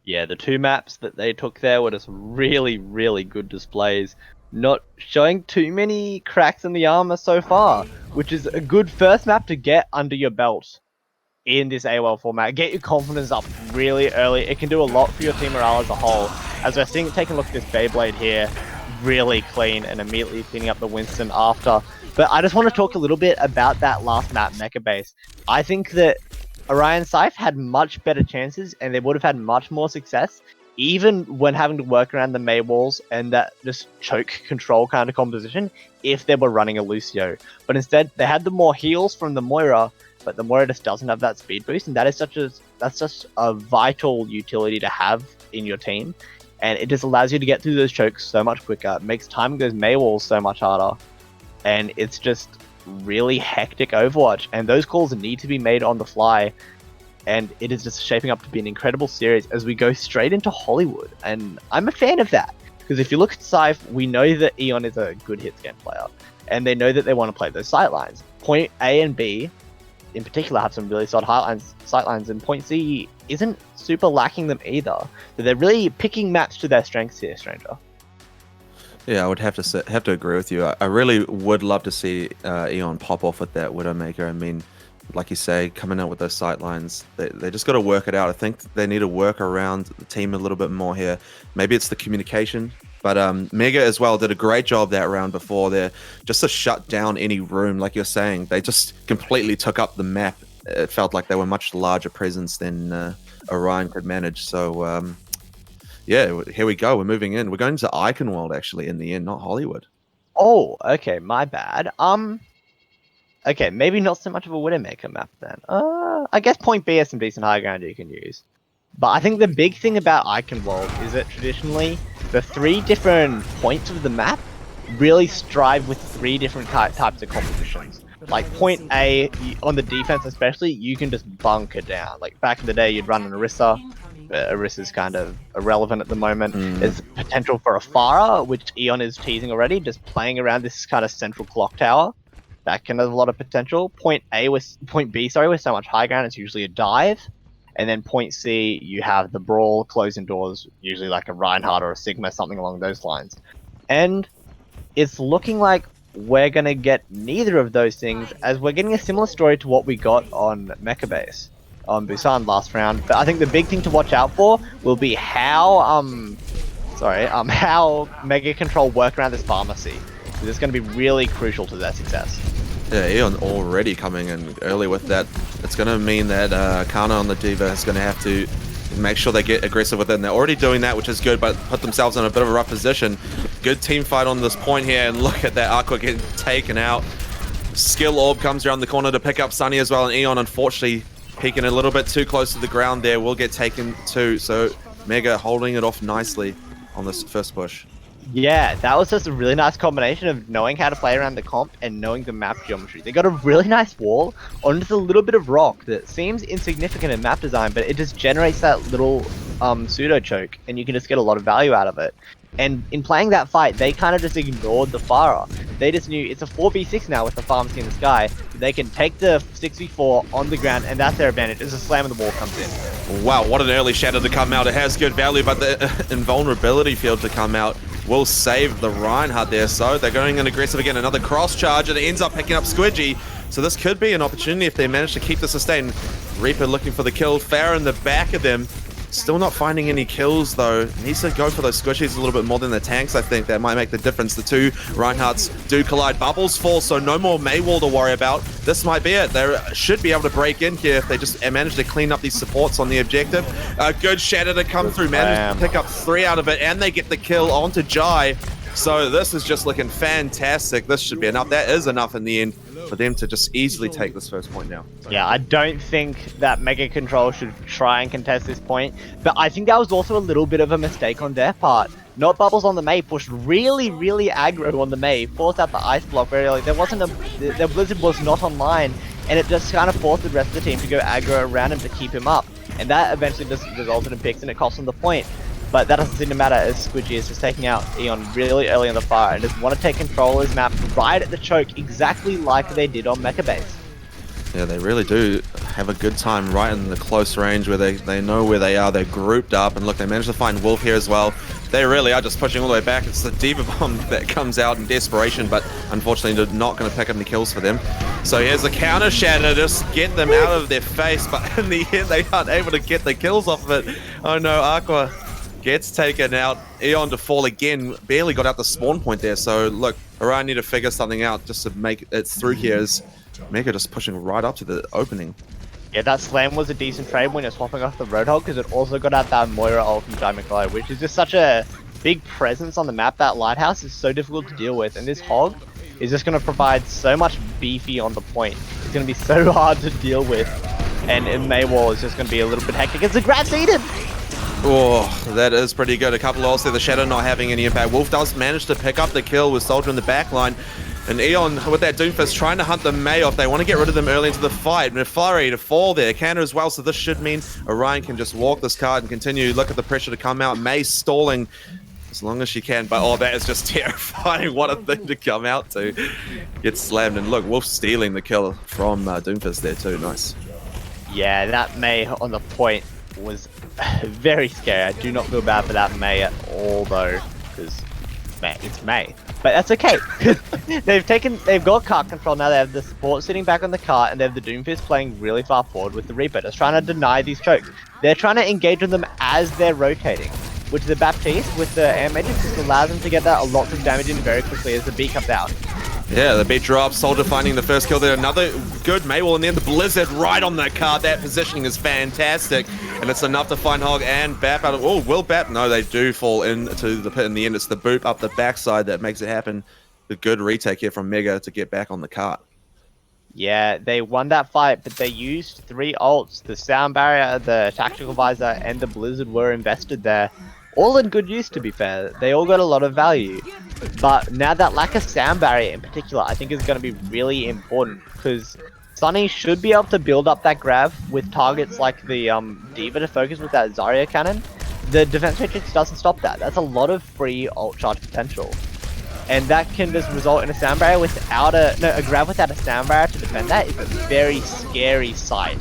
Yeah, the 2 maps that they took there were just really, really good displays. Not showing too many cracks in the armor so far, which is a good first map to get under your belt in this AAOL format. Get your confidence up really early. It can do a lot for your team morale as a whole. As we're seeing, taking a look at this Beyblade here, really clean and immediately cleaning up the Winston after. But I just want to talk a little bit about that last map, Mecha Base. I think that Orion Saiph had much better chances and they would have had much more success, even when having to work around the Maywalls and that just choke control kind of composition, if they were running a Lucio. But instead, they had the more heals from the Moira, but the Moira just doesn't have that speed boost, and that's such a vital utility to have in your team. And it just allows you to get through those chokes so much quicker. It makes timing those Maywalls so much harder. And it's just really hectic Overwatch. And those calls need to be made on the fly. And it is just shaping up to be an incredible series as we go straight into Hollywood. And I'm a fan of that. Because if you look at Saiph, we know that Eon is a good hit scan player. And they know that they want to play those sightlines. Point A and B, in particular, have some really solid sightlines, and Point C isn't super lacking them either. So they're really picking maps to their strengths here, Stranger. Yeah, I would have to agree with you. I really would love to see Eon pop off with that Widowmaker. I mean, like you say, coming out with those sightlines, they just got to work it out. I think they need to work around the team a little bit more here. Maybe it's the communication. But Mega as well did a great job that round before there, just to shut down any room, like you're saying. They just completely took up the map. It felt like they were much larger presence than Orion could manage. So, yeah, here we go. We're moving in. We're going to Icon World, actually, in the end, not Hollywood. Oh, okay, my bad. Okay, maybe not so much of a Widowmaker map then. I guess Point B has some decent high ground you can use. But I think the big thing about Icon World is that traditionally, the 3 different points of the map really strive with 3 different types of compositions. Like Point A, on the defense especially, you can just bunker down. Like back in the day, you'd run an Orisa, but Orisa's kind of irrelevant at the moment. There's potential for a Pharah, which Eon is teasing already, just playing around this kind of central clock tower. That can have a lot of potential. Point B, sorry, with so much high ground, it's usually a dive. And then point C, you have the brawl, closing doors, usually like a Reinhardt or a Sigma, something along those lines. And it's looking like we're going to get neither of those things, as we're getting a similar story to what we got on Mecha Base on Busan last round. But I think the big thing to watch out for will be how MegaKontrol work around this pharmacy. Because it's going to be really crucial to their success. Yeah, Eon already coming in early with that. It's going to mean that Kana on the Diva is going to have to make sure they get aggressive with it. And they're already doing that, which is good, but put themselves in a bit of a rough position. Good team fight on this point here, and look at that Aqua getting taken out. Skill Orb comes around the corner to pick up Sunny as well, and Eon, unfortunately, peeking a little bit too close to the ground there, will get taken too. So Mega holding it off nicely on this first push. Yeah, that was just a really nice combination of knowing how to play around the comp and knowing the map geometry. They got a really nice wall on just a little bit of rock that seems insignificant in map design, but it just generates that little pseudo choke, and you can just get a lot of value out of it. And in playing that fight, they kind of just ignored the Pharah. They just knew it's a 4v6 now with the pharmacy in the sky. They can take the 6v4 on the ground, and that's their advantage as a slam of the wall comes in. Wow, what an early shatter to come out. It has good value, but the invulnerability field to come out will save the Reinhardt there. So they're going in aggressive again. Another cross charge, and it ends up picking up Squidgy. So this could be an opportunity if they manage to keep the sustain. Reaper looking for the kill. Farah in the back of them. Still not finding any kills though. Needs to go for those squishies a little bit more than the tanks. I think that might make the difference. The two Reinhardts do collide. Bubbles fall, so no more Maywall to worry about. This might be it. They should be able to break in here if they just manage to clean up these supports on the objective. A good shatter to come through. Managed to pick up 3 out of it, and they get the kill onto Jai. So this is just looking fantastic. This should be enough. That is enough in the end for them to just easily take this first point now. Yeah, I don't think that MegaKontrol should try and contest this point, but I think that was also a little bit of a mistake on their part. Not Bubbles on the Mei, pushed really aggro on the Mei, forced out the ice block very early. Their Blizzard was not online, and it just kind of forced the rest of the team to go aggro around him to keep him up. And that eventually just resulted in picks, and it cost them the point. But that doesn't seem to matter, as Squidgy is just taking out Eon really early on the fire and just want to take control of his map right at the choke, exactly like they did on Mecha Base. Yeah, they really do have a good time right in the close range where they know where they are. They're grouped up, and look, they managed to find Wolf here as well. They really are just pushing all the way back. It's the Diva Bomb that comes out in desperation, but unfortunately they're not going to pick up any kills for them. So here's the counter shatter, just get them out of their face, but in the end they aren't able to get the kills off of it. Oh no, Aqua gets taken out. Eon to fall again, barely got out the spawn point there. So look, Orion need to figure something out just to make it through here. As Mega just pushing right up to the opening. Yeah, that slam was a decent trade when you're swapping off the Roadhog, because it also got out that Moira ult from Jai McCullough, which is just such a big presence on the map. That Lighthouse is so difficult to deal with, and this Hog is just going to provide so much beefy on the point. It's going to be so hard to deal with, and Maywall is just going to be a little bit hectic as the Grab seeded. Oh, that is pretty good. A couple of ults there. The Shadow not having any impact. Wolf does manage to pick up the kill with Soldier in the back line. And Eon, with that Doomfist, trying to hunt the Mei off. They want to get rid of them early into the fight. Nefari to fall there. Canada as well, so this should mean Orion can just walk this card and continue. Look at the pressure to come out. Mei stalling as long as she can. But, oh, that is just terrifying. What a thing to come out to. Get slammed. And look, Wolf stealing the kill from Doomfist there too. Nice. Yeah, that Mei on the point was very scary. I do not feel bad for that Mei at all, though, because it's Mei. But that's okay. They've got cart control now. They have the support sitting back on the cart, and they have the Doomfist playing really far forward with the Reaper, just trying to deny these chokes. They're trying to engage with them as they're rotating, which the Baptiste with the air magic just allows them to get that a lot of damage in very quickly as the beat comes out. Yeah, the beat drops. Soldier finding the first kill there. Another good Maywall, and then the Blizzard right on that card. That positioning is fantastic, and it's enough to find Hog and Bap out of. Oh, will Bap? No, they do fall into the pit in the end. It's the boop up the backside that makes it happen. The good retake here from Mega to get back on the cart. Yeah, they won that fight, but they used 3 ults. The Sound Barrier, the Tactical Visor, and the Blizzard were invested there. All in good use, to be fair. They all got a lot of value. But now that lack of Sound Barrier in particular, I think is going to be really important, because Sunny should be able to build up that grab with targets like the Diva to focus with that Zarya cannon. The Defense Matrix doesn't stop that. That's a lot of free ult charge potential. And that can just result in a sound barrier without a grab without a sound barrier to defend that is a very scary sight.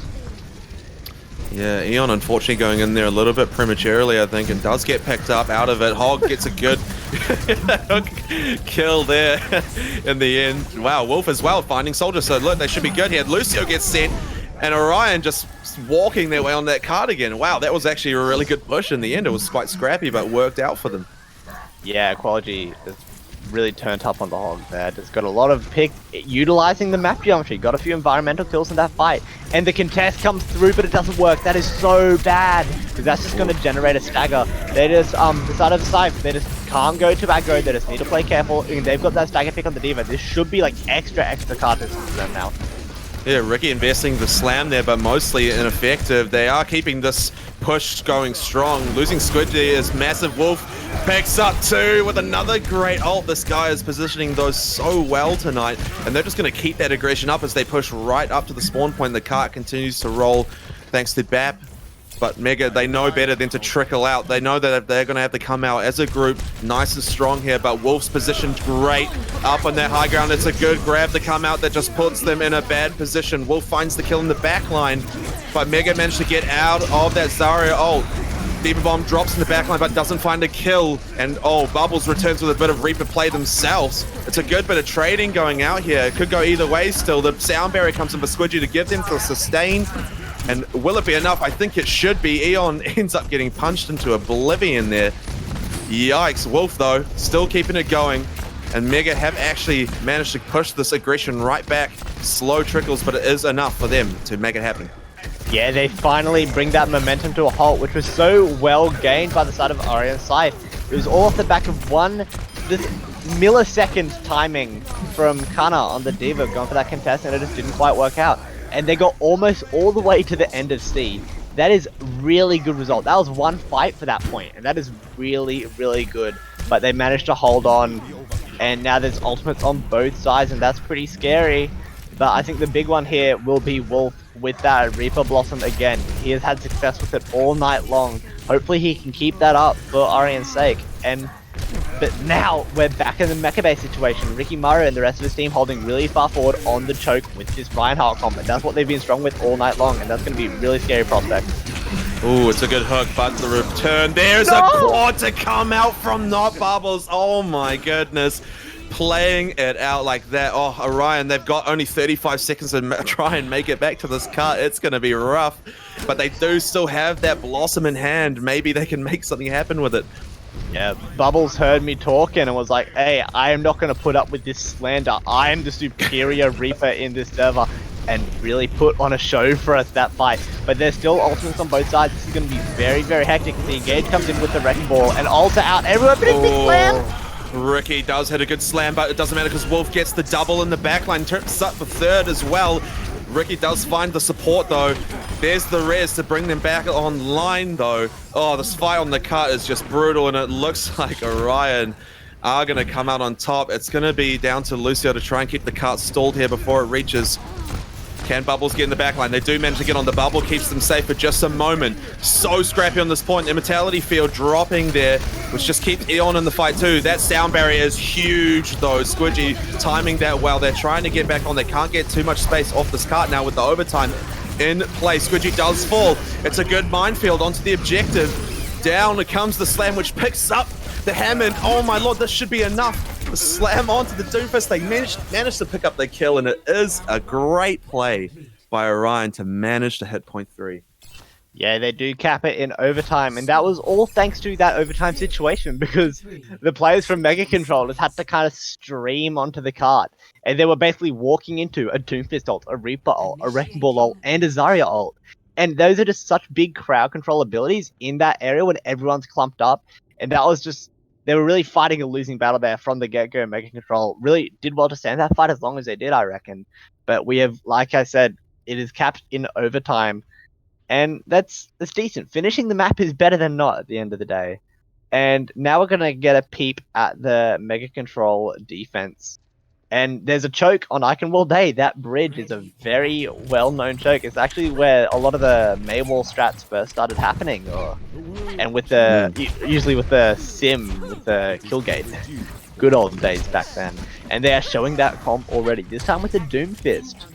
Yeah, Eon unfortunately going in there a little bit prematurely, I think, and does get picked up out of it. Hog gets a good hook kill there in the end. Wow, Wolf as well finding Soldier, so look, they should be good here. Lucio gets sent, and Orion just walking their way on that card again. Wow, that was actually a really good push in the end. It was quite scrappy, but worked out for them. Yeah, Quality is really turned up on the Hog there. Just got a lot of pick, utilizing the map geometry. Got a few environmental kills in that fight. And the contest comes through, but it doesn't work. That is so bad, because that's just going to generate a stagger. They just, the side of the Saiph, they just can't go to aggro. They just need to play careful. And they've got that stagger pick on the Diva. This should be like extra cards for them now. Yeah, Ricky investing the slam there, but mostly ineffective. They are keeping this push going strong. Losing Squidgy is massive. Wolf picks up 2 with another great ult. This guy is positioning those so well tonight, and they're just going to keep that aggression up as they push right up to the spawn point. The cart continues to roll thanks to BAP. But Mega, they know better than to trickle out. They know that they're going to have to come out as a group nice and strong here, but Wolf's positioned great up on that high ground. It's a good grab to come out that just puts them in a bad position. Wolf finds the kill in the back line, but Mega managed to get out of that Zarya ult. Diva Bomb drops in the back line, but doesn't find a kill, and Bubbles returns with a bit of Reaper play themselves. It's a good bit of trading going out here. It could go either way still. The sound barrier comes in for Squidgy to give them to sustain. And will it be enough? I think it should be. Eon ends up getting punched into oblivion there. Yikes. Wolf, though, still keeping it going. And Mega have actually managed to push this aggression right back. Slow trickles, but it is enough for them to make it happen. Yeah, they finally bring that momentum to a halt, which was so well gained by the side of Orion Saiph. It was all off the back of this millisecond timing from Kana on the Diva going for that contest, and it just didn't quite work out. And they got almost all the way to the end of C. That is really good result. That was one fight for that point, and that is really, really good. But they managed to hold on, and now there's ultimates on both sides, and that's pretty scary. But I think the big one here will be Wolf with that Reaper Blossom again. He has had success with it all night long. Hopefully he can keep that up for Orion's sake. But now we're back in the Mecha Bay situation. Ricky Murray and the rest of his team holding really far forward on the choke with this Reinhardt combo. That's what they've been strong with all night long, and that's going to be a really scary prospect. Ooh, it's a good hook, but the return. There's a quad to come out from Not Bubbles. Oh my goodness. Playing it out like that. Oh, Orion, they've got only 35 seconds to try and make it back to this cart. It's going to be rough, but they do still have that Blossom in hand. Maybe they can make something happen with it. Yeah, Bubbles heard me talking and was like, hey, I am not going to put up with this slander. I am the superior Reaper in this server, and really put on a show for us that fight. But there's still ultimates on both sides. This is going to be very, very hectic. The engage comes in with the Wrecking Ball and ulta out everyone, but it's big slam! Ricky does hit a good slam, but it doesn't matter because Wolf gets the double in the backline, turns up the third as well. Ricky does find the support though. There's the res to bring them back online though. Oh, this fight on the cart is just brutal, and it looks like Orion are going to come out on top. It's going to be down to Lucio to try and keep the cart stalled here before it reaches. Can Bubbles get in the backline? They do manage to get on the bubble, keeps them safe for just a moment. So scrappy on this point. Immortality field dropping there, which just keeps Eon in the fight too. That sound barrier is huge though. Squidgy timing that well. They're trying to get back on. They can't get too much space off this cart now with the overtime in play. Squidgy does fall. It's a good minefield onto the objective. Down comes the slam, which picks up the Hammond. Oh my lord, this should be enough. The slam onto the Doomfist. They managed to pick up the kill, and it is a great play by Orion to manage to hit point 3. Yeah, they do cap it in overtime, and that was all thanks to that overtime situation, because the players from MegaKontrol just had to kind of stream onto the cart, and they were basically walking into a Doomfist ult, a Reaper ult, a Wrecking Ball ult, and a Zarya ult. And those are just such big crowd control abilities in that area when everyone's clumped up, and that was just... They were really fighting a losing battle there from the get-go. MegaKontrol really did well to stand that fight as long as they did, I reckon. But we have, like I said, it is capped in overtime. And that's decent. Finishing the map is better than not at the end of the day. And now we're going to get a peep at the MegaKontrol defense. And there's a choke on Iconwall Day. That bridge is a very well-known choke. It's actually where a lot of the Maywall strats first started happening, and with the usually with the sim with the Killgate. Good old days back then. And they are showing that comp already. This time with the Doomfist.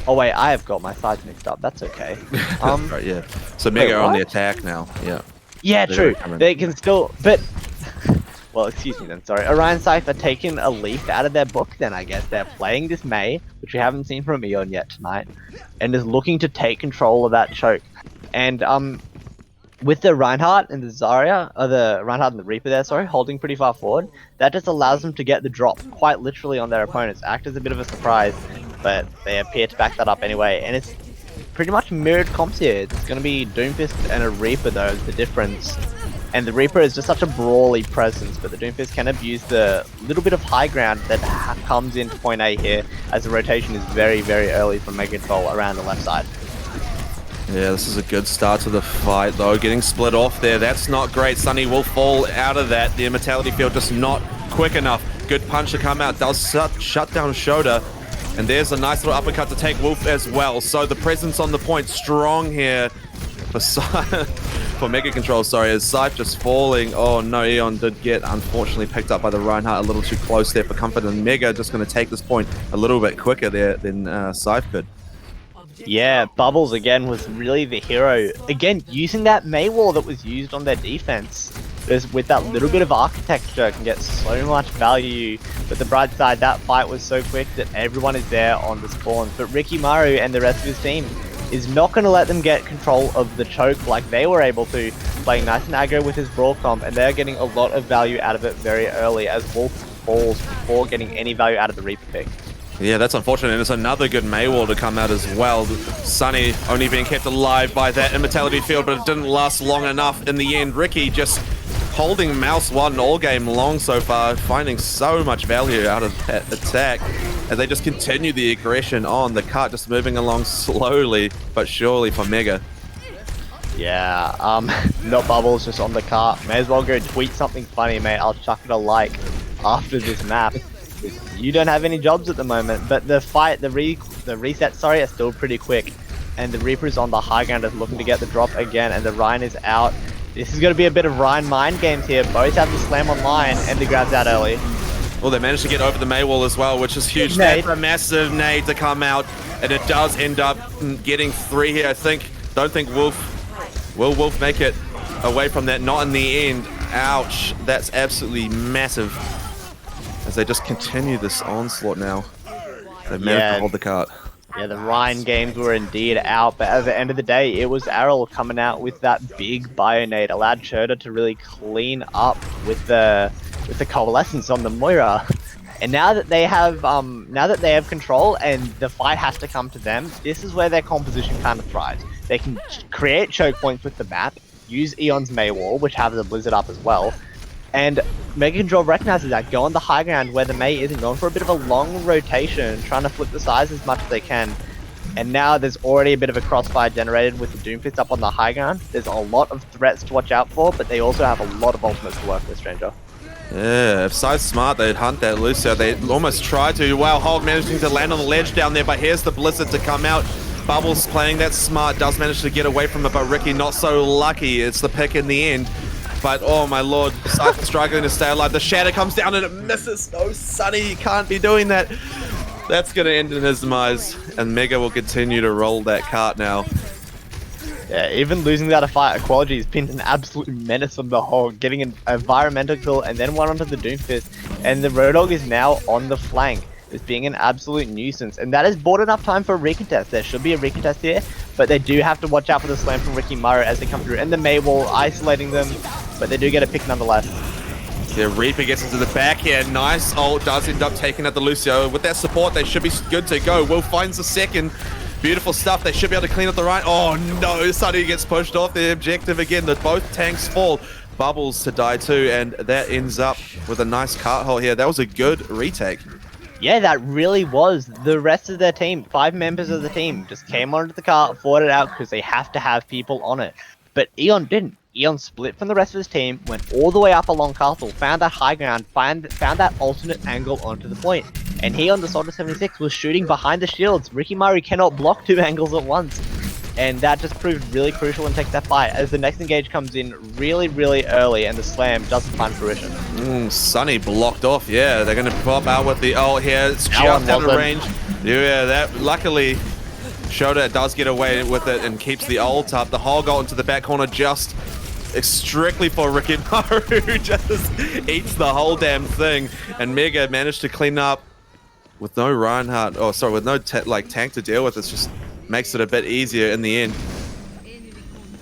Oh wait, I have got my sides mixed up. That's okay. Right, yeah. So Mega are on the attack now. Yeah. Yeah, true. They can still, but well, excuse me then. Sorry, Orion Saiph are taking a leaf out of their book. Then I guess they're playing this Mei, which we haven't seen from Eon yet tonight, and is looking to take control of that choke. And with the Reinhardt and the Zarya, the Reinhardt and the Reaper there, sorry, holding pretty far forward, that just allows them to get the drop quite literally on their opponents. Act as a bit of a surprise, but they appear to back that up anyway. And it's pretty much mirrored comps here. It's going to be Doomfist and a Reaper though is the difference. And the Reaper is just such a brawly presence, but the Doomfist can abuse the little bit of high ground that comes into point A here, as the rotation is very, very early from MegaKontrol around the left side. Yeah, this is a good start to the fight, though. Getting split off there, that's not great. Sunny will fall out of that. The Immortality Field just not quick enough. Good punch to come out. Does shut down Shoda. And there's a nice little uppercut to take Wolf as well. So the presence on the point strong here for MegaKontrol, sorry, as Saiph just falling. Oh no, Eon did get unfortunately picked up by the Reinhardt a little too close there for comfort. And Mega just going to take this point a little bit quicker there than Saiph could. Yeah, Bubbles again was really the hero. Again, using that Mei wall that was used on their defense. With that little bit of architecture can get so much value. But the bright side, that fight was so quick that everyone is there on the spawn. But Ricky Maru and the rest of his team is not going to let them get control of the choke like they were able to, playing nice and aggro with his brawl comp, and they're getting a lot of value out of it very early as Wolf falls before getting any value out of the Reaper pick. Yeah, that's unfortunate, and it's another good Mei wall to come out as well. Sunny only being kept alive by that Immortality Field, but it didn't last long enough in the end. Ricky just holding Mouse 1 all game long so far, finding so much value out of that attack. And they just continue the aggression on. The cart just moving along slowly, but surely for Mega. Yeah, not Bubbles, just on the cart. May as well go tweet something funny, mate. I'll chuck it a like after this map. You don't have any jobs at the moment, but the fight, the reset, sorry, are still pretty quick. And the Reaper's on the high ground is looking to get the drop again, and the Ryan is out. This is going to be a bit of Ryan mind games here. Both have the slam online, and the grab's out early. Well, they managed to get over the Mei wall as well, which is huge. That's a massive nade to come out, and it does end up getting 3 here. Don't think will Wolf make it away from that? Not in the end. Ouch, that's absolutely massive. As they just continue this onslaught now. They've managed to hold the cart. Yeah, the Ryan games were indeed out, but at the end of the day, it was AAOL coming out with that big Bionade, allowed Shoda to really clean up with the coalescence on the Moira. And now that they have control and the fight has to come to them, this is where their composition kind of thrives. They can create choke points with the map, use Eon's Mei wall, which has a blizzard up as well. And MegaKontrol recognizes that, go on the high ground where the Mei isn't, going for a bit of a long rotation, trying to flip the size as much as they can. And now there's already a bit of a crossfire generated with the Doomfist up on the high ground. There's a lot of threats to watch out for, but they also have a lot of ultimates to work with, Stranger. Yeah, if Sai's smart, they'd hunt that Lucio. They almost try to. Wow, Hog managing to land on the ledge down there, but here's the Blizzard to come out. Bubbles playing that smart, does manage to get away from it, but Ricky not so lucky. It's the pick in the end. But oh my lord, Saiph struggling to stay alive. The shatter comes down and it misses. No, Sunny, you can't be doing that. That's going to end in his demise. And Mega will continue to roll that cart now. Yeah, even losing that fight, Equality has pinned an absolute menace on the Hog, getting an environmental kill and then one onto the Doomfist. And the Roadhog is now on the flank. It's being an absolute nuisance. And that has bought enough time for a recontest. There should be a recontest here, but they do have to watch out for the slam from Ricky Maru as they come through. And the Mei wall isolating them, but they do get a pick nonetheless. Yeah, Reaper gets into the back here. Nice ult, does end up taking out the Lucio. With that support, they should be good to go. Will finds the second. Beautiful stuff. They should be able to clean up the right. Oh no, Sunny gets pushed off the objective again. Both tanks fall. Bubbles to die too, and that ends up with a nice cart hole here. That was a good retake. Yeah, that really was. The rest of their team, 5 members of the team, just came onto the cart, fought it out because they have to have people on it. But Eon didn't. Eon split from the rest of his team, went all the way up along castle, found that high ground, found that alternate angle onto the point. And he on the Soldier 76 was shooting behind the shields. Ricky Murray cannot block 2 angles at once. And that just proved really crucial and takes that fight as the next engage comes in really, really early and the slam doesn't find fruition. Sunny blocked off, yeah. They're going to pop out with the ult here. It's just out of range. Yeah, that luckily Shota does get away with it and keeps the ult up. The whole got into the back corner just strictly for Ricky Maru, who just eats the whole damn thing. And Mega managed to clean up with no Reinhardt, with no tank to deal with. It's just makes it a bit easier in the end.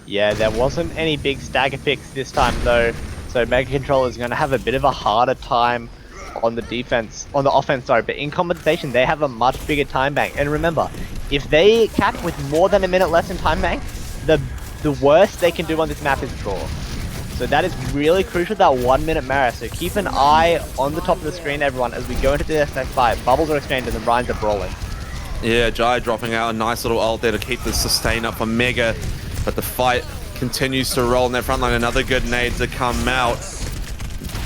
Yeah, there wasn't any big stagger picks this time though, so MegaKontrol is going to have a bit of a harder time on the offense, but in compensation they have a much bigger time bank. And remember, if they cap with more than a minute less in time bank, the worst they can do on this map is draw. So that is really crucial, that 1 minute mirror. So keep an eye on the top of the screen, everyone, as we go into the next fight. Bubbles are exchanged and the Ryans are brawling. Yeah, Jai dropping out a nice little ult there to keep the sustain up for Mega, but the fight continues to roll in that front line. Another good nade to come out.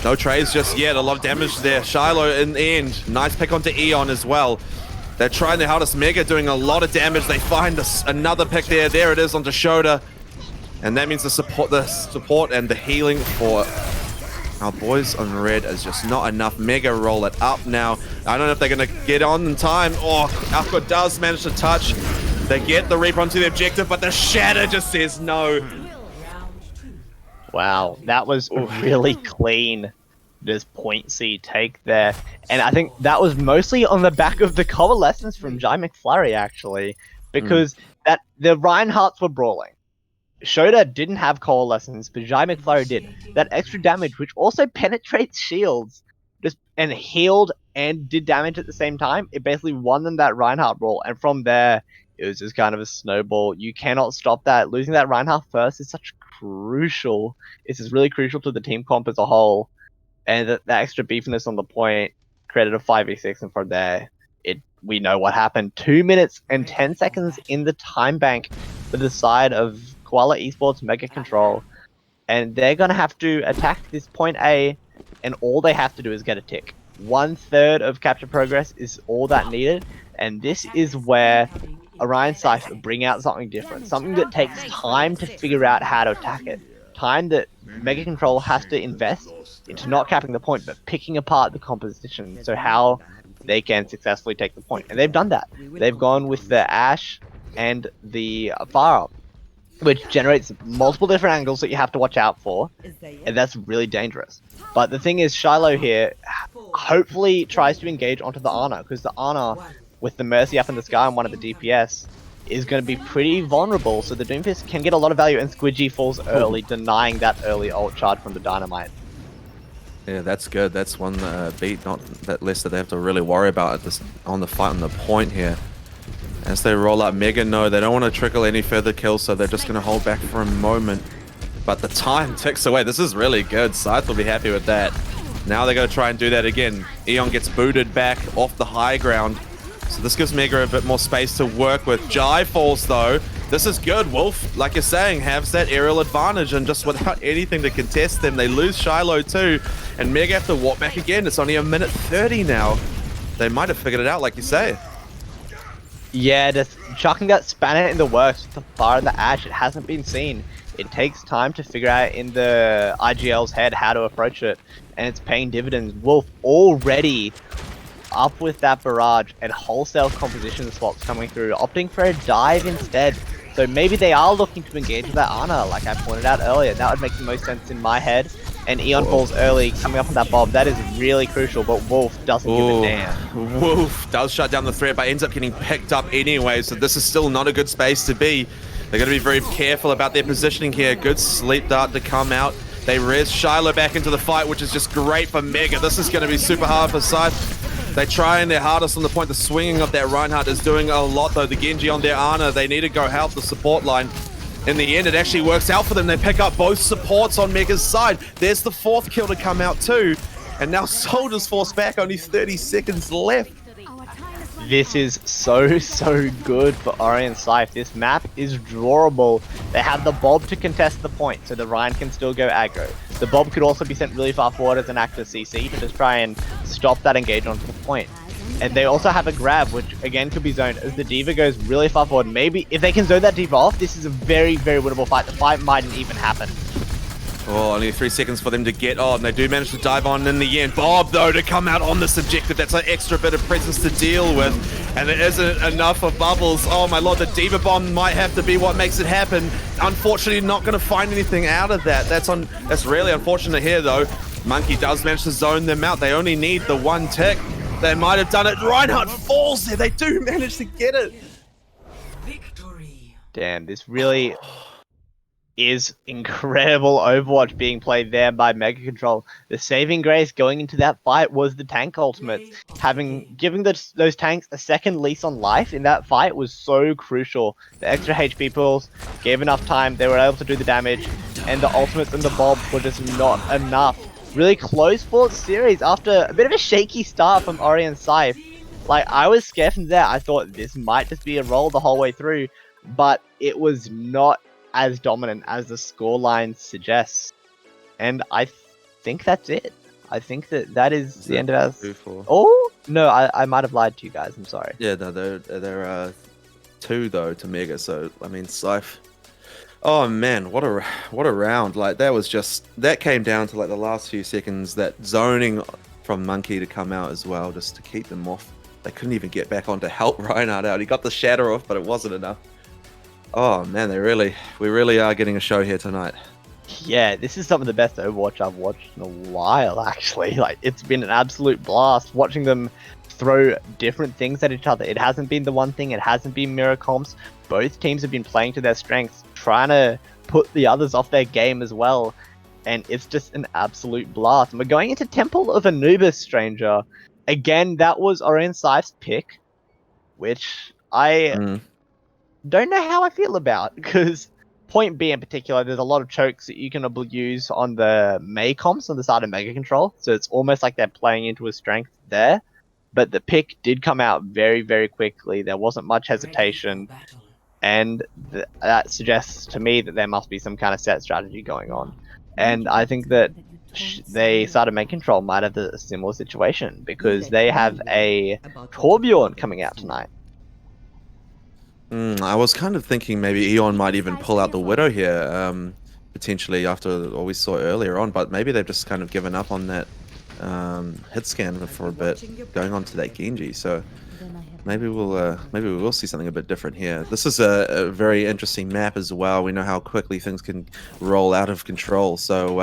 No trades just yet, a lot of damage there. Shiloh in the end, nice pick onto Eon as well. They're trying their hardest. Mega doing a lot of damage. They find another pick there. There it is onto Shota. And that means the support and the healing for our boys on red is just not enough. Mega roll it up now. I don't know if they're going to get on in time. Oh, Alpha does manage to touch. They get the Reaper onto the objective, but the Shatter just says no. Wow, that was really clean. This point C take there. And I think that was mostly on the back of the coalescence from Jai McFlurry, actually. Because the Reinhardts were brawling. Shota didn't have coalescence, but Jai McFlurry did. That extra damage, which also penetrates shields, and healed and did damage at the same time, it basically won them that Reinhardt brawl. And from there, it was just kind of a snowball. You cannot stop that. Losing that Reinhardt first is such crucial. It's just really crucial to the team comp as a whole. And that extra beefiness on the point created a 5v6, and from there, we know what happened. 2 minutes and 10 seconds in the time bank for the side of Koala Esports MegaKontrol, and they're going to have to attack this point A, and all they have to do is get a tick. 1/3 of capture progress is all that needed, and this is where Orion Saiph bring out something different, something that takes time to figure out how to attack it. Time that MegaKontrol has to invest into not capping the point, but picking apart the composition, so how they can successfully take the point. And they've done that. They've gone with the Ash and the Fire Up, which generates multiple different angles that you have to watch out for, and that's really dangerous. But the thing is, Shiloh here hopefully tries to engage onto the Ana, because the Ana, with the Mercy up in the sky and one of the DPS, is going to be pretty vulnerable, so the Doomfist can get a lot of value, and Squidgy falls early, denying that early ult charge from the Dynamite. Yeah, that's good. That's one beat, not that less that they have to really worry about on the fight on the point here. As they roll up, Mega no, they don't want to trickle any further kills, so they're just going to hold back for a moment. But the time ticks away. This is really good. Saiph will be happy with that. Now they're going to try and do that again. Eon gets booted back off the high ground. So this gives Mega a bit more space to work with. Jai falls though. This is good. Wolf, like you're saying, has that aerial advantage, and just without anything to contest them, they lose Shiloh too. And Mega have to walk back again. It's only 1:30 now. They might have figured it out, like you say. Yeah, just chucking that spanner in the works with the fire and the ash, it hasn't been seen. It takes time to figure out in the IGL's head how to approach it, and it's paying dividends. Wolf already up with that barrage and wholesale composition swaps coming through, opting for a dive instead. So maybe they are looking to engage with that Ana, like I pointed out earlier. That would make the most sense in my head. And Eon falls early, coming up on that bomb. That is really crucial, but Wolf doesn't give a damn. Wolf does shut down the threat, but ends up getting picked up anyway, so this is still not a good space to be. They're going to be very careful about their positioning here. Good sleep dart to come out. They res Shiloh back into the fight, which is just great for Mega. This is going to be super hard for Saiph. They trying their hardest on the point. The swinging of that Reinhardt is doing a lot, though. The Genji on their Ana, they need to go help the support line. In the end, it actually works out for them. They pick up both supports on Mega's side. There's the 4th kill to come out too. And now Soldier's forced back, only 30 seconds left. This is so good for Orion Saiph. This map is drawable. They have the Bob to contest the point, so the Ryan can still go aggro. The Bob could also be sent really far forward as an active CC to just try and stop that engage onto the point. And they also have a grab, which again could be zoned as the D.Va goes really far forward. Maybe if they can zone that D.Va off, this is a very winnable fight. The fight mightn't even happen. Oh, only 3 seconds for them to get on. They do manage to dive on in the end. Bob, though, to come out on this objective. That's an extra bit of presence to deal with. And it isn't enough of Bubbles. Oh, my lord, the D.Va bomb might have to be what makes it happen. Unfortunately, not going to find anything out of that. That's really unfortunate here, though. Monkey does manage to zone them out. They only need the 1 tick. They might have done it. Reinhardt falls there. They do manage to get it. Victory. Damn, this really is incredible Overwatch being played there by MegaKontrol. The saving grace going into that fight was the tank ultimates. Giving those tanks a second lease on life in that fight was so crucial. The extra HP pools gave enough time, they were able to do the damage, and the ultimates and the Bob were just not enough. Really close fought series after a bit of a shaky start from Orion Saiph. Like, I was scared from there. I thought this might just be a roll the whole way through, but it was not as dominant as the scoreline suggests. And I think that's it. I think that is the end of us. 2-4. Oh, no, I might have lied to you guys. I'm sorry. Yeah, no, there are 2 though to Mega. So I mean, Saiph. Oh man, what a round! Like that came down to like the last few seconds. That zoning from Monkey to come out as well, just to keep them off. They couldn't even get back on to help Reinhardt out. He got the shatter off, but it wasn't enough. Oh man, we really are getting a show here tonight. Yeah, this is some of the best Overwatch I've watched in a while, actually. Like, it's been an absolute blast watching them throw different things at each other. It hasn't been the one thing, it hasn't been mirror comps. Both teams have been playing to their strengths, trying to put the others off their game as well. And it's just an absolute blast. And we're going into Temple of Anubis, Stranger. Again, that was Orion Saiph's pick, which I don't know how I feel about, because point B in particular, there's a lot of chokes that you can use on the May comps on the side of MegaKontrol, so it's almost like they're playing into a strength there. But the pick did come out very quickly. There wasn't much hesitation, and that suggests to me that there must be some kind of set strategy going on. And I think that they started MegaKontrol might have a similar situation, because they have a Torbjorn coming out tonight. I was kind of thinking maybe Eon might even pull out the Widow here, potentially after what we saw earlier on, but maybe they've just kind of given up on that hit scan for a bit, going on to that Genji. So maybe we will see something a bit different here. This is a very interesting map as well. We know how quickly things can roll out of control, so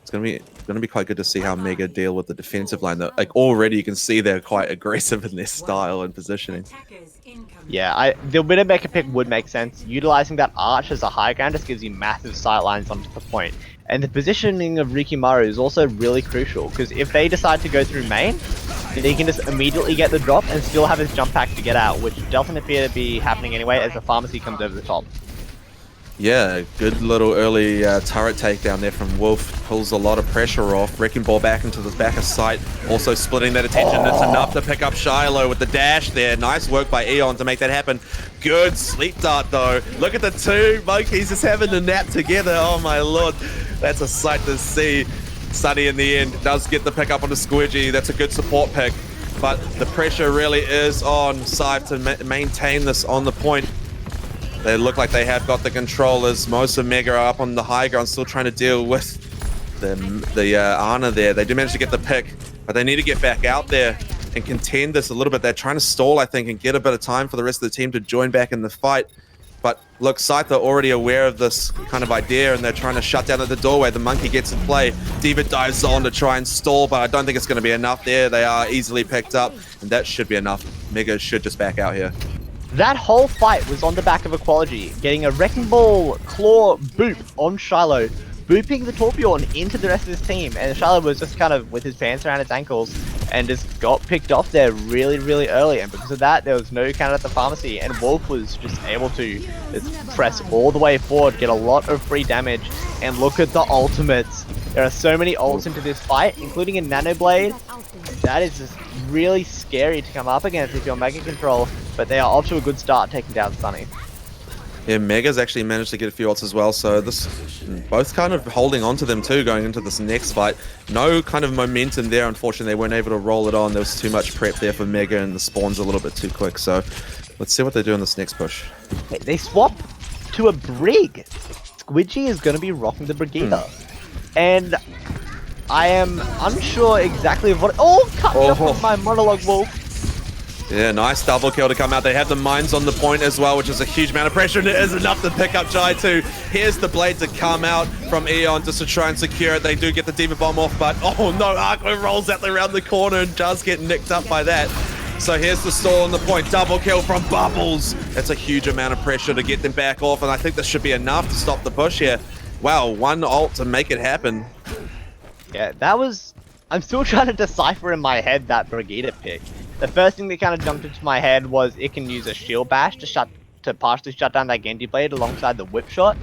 it's gonna be quite good to see how Mega deal with the defensive line. That, like, already you can see they're quite aggressive in their style and positioning. Yeah, the Widowmaker pick would make sense. Utilizing that arch as a high ground just gives you massive sight lines onto the point. And the positioning of Rikimaru is also really crucial, because if they decide to go through main, they can just immediately get the drop and still have his jump pack to get out, which doesn't appear to be happening anyway as the pharmacy comes over the top. Yeah, good little early turret takedown there from Wolf. Pulls a lot of pressure off. Wrecking Ball back into the back of sight. Also splitting that attention. It's enough to pick up Shiloh with the dash there. Nice work by Eon to make that happen. Good sleep dart though. Look at the two monkeys just having a nap together. Oh my lord. That's a sight to see. Sunny in the end does get the pick up on the Squidgy. That's a good support pick. But the pressure really is on Saiph to maintain this on the point. They look like they have got the controllers. Most of Mega are up on the high ground, still trying to deal with the Ana there. They do manage to get the pick, but they need to get back out there and contend this a little bit. They're trying to stall, I think, and get a bit of time for the rest of the team to join back in the fight. But look, Saiph are already aware of this kind of idea, and they're trying to shut down at the doorway. The monkey gets in play. D.Va dives on to try and stall, but I don't think it's going to be enough there. They are easily picked up, and that should be enough. Mega should just back out here. That whole fight was on the back of Equology, getting a Wrecking Ball claw boop on Shiloh, booping the Torbjorn into the rest of his team, and Shiloh was just kind of with his pants around his ankles and just got picked off there really early, and because of that there was no counter at the pharmacy, and Wolf was just able to just press all the way forward, get a lot of free damage, and look at the ultimates. There are so many ults into this fight, including a Nano Blade, that is just really scary to come up against if you're MegaKontrol, but they are off to a good start taking down Sunny. Yeah, Mega's actually managed to get a few ults as well, so this both kind of holding on to them too going into this next fight. No kind of momentum there, unfortunately. They weren't able to roll it on. There was too much prep there for Mega, and the spawn's a little bit too quick, so let's see what they do in this next push. They swap to a Brig. Squidgy is going to be rocking the Brigida. And I am unsure exactly of what... Oh, cut me off with my monologue, Wolf. Yeah, nice double kill to come out. They have the mines on the point as well, which is a huge amount of pressure, and it is enough to pick up Jai too. Here's the blade to come out from Eon just to try and secure it. They do get the Diva Bomb off, but oh no, Arco rolls out around the corner and does get nicked up by that. So here's the stall on the point. Double kill from Bubbles. That's a huge amount of pressure to get them back off, and I think this should be enough to stop the push here. Wow, one ult to make it happen. Yeah, that was... I'm still trying to decipher in my head that Brigida pick. The first thing that kind of jumped into my head was it can use a shield bash to partially shut down that Genji blade alongside the whip shot.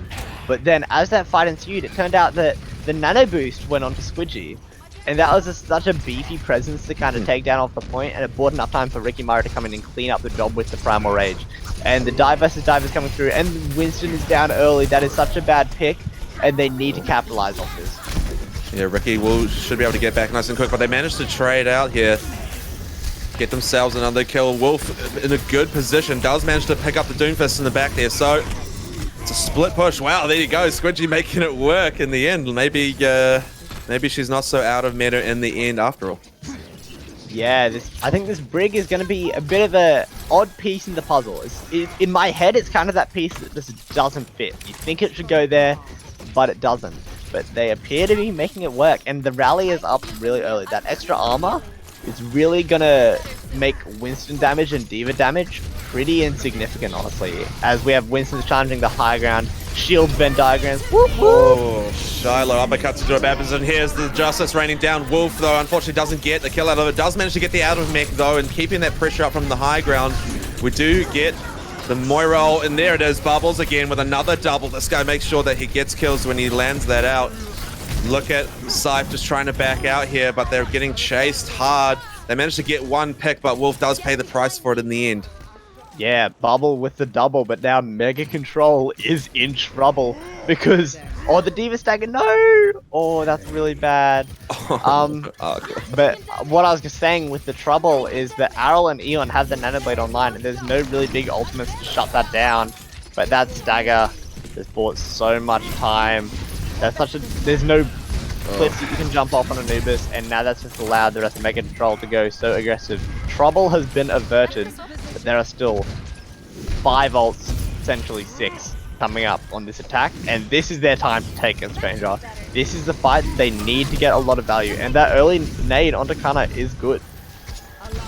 But then as that fight ensued, it turned out that the nano boost went onto Squidgy. And that was such a beefy presence to kind of take down off the point, and it bought enough time for Ricky Mara to come in and clean up the job with the Primal Rage. And the dive versus dive is coming through, and Winston is down early. That is such a bad pick, and they need to capitalize off this. Yeah, Ricky should be able to get back nice and quick, but they managed to trade out here. Get themselves another kill. Wolf in a good position, does manage to pick up the Doomfist in the back there, so it's a split push. Wow, there you go, Squidgy making it work in the end. Maybe she's not so out of meta in the end after all. Yeah, I think this Brig is going to be a bit of a odd piece in the puzzle. In my head, it's kind of that piece that just doesn't fit. You think it should go there, but it doesn't. But they appear to be making it work, and the rally is up really early. That extra armor is really gonna make Winston damage and Diva damage pretty insignificant, honestly. As we have Winston challenging the high ground, shield Venn diagrams. Whoop, whoop. Oh, Shiloh uppercuts into a bad position. Here's the Justice raining down. Wolf, though, unfortunately doesn't get the kill out of it. Does manage to get the out of mech, though, and keeping that pressure up from the high ground. We do get the Moira ult, and there it is. Bubbles again with another double. This guy makes sure that he gets kills when he lands that out. Look at Saiph just trying to back out here, but they're getting chased hard. They managed to get one pick, but Wolf does pay the price for it in the end. Yeah, Bubble with the double, but now MegaKontrol is in trouble because... Oh, the Diva stagger, no! Oh, that's really bad. But what I was just saying with the trouble is that AAOL and Eon have the Nanoblade online, and there's no really big ultimates to shut that down. But that stagger has bought so much time. There's no cliffs that you can jump off on Anubis, and now that's just allowed the rest of MegaKontrol to go so aggressive. Trouble has been averted, but there are still 5 ults, essentially 6, coming up on this attack, and this is their time to take it, Stranger. This is the fight they need to get a lot of value, and that early nade onto Kana is good.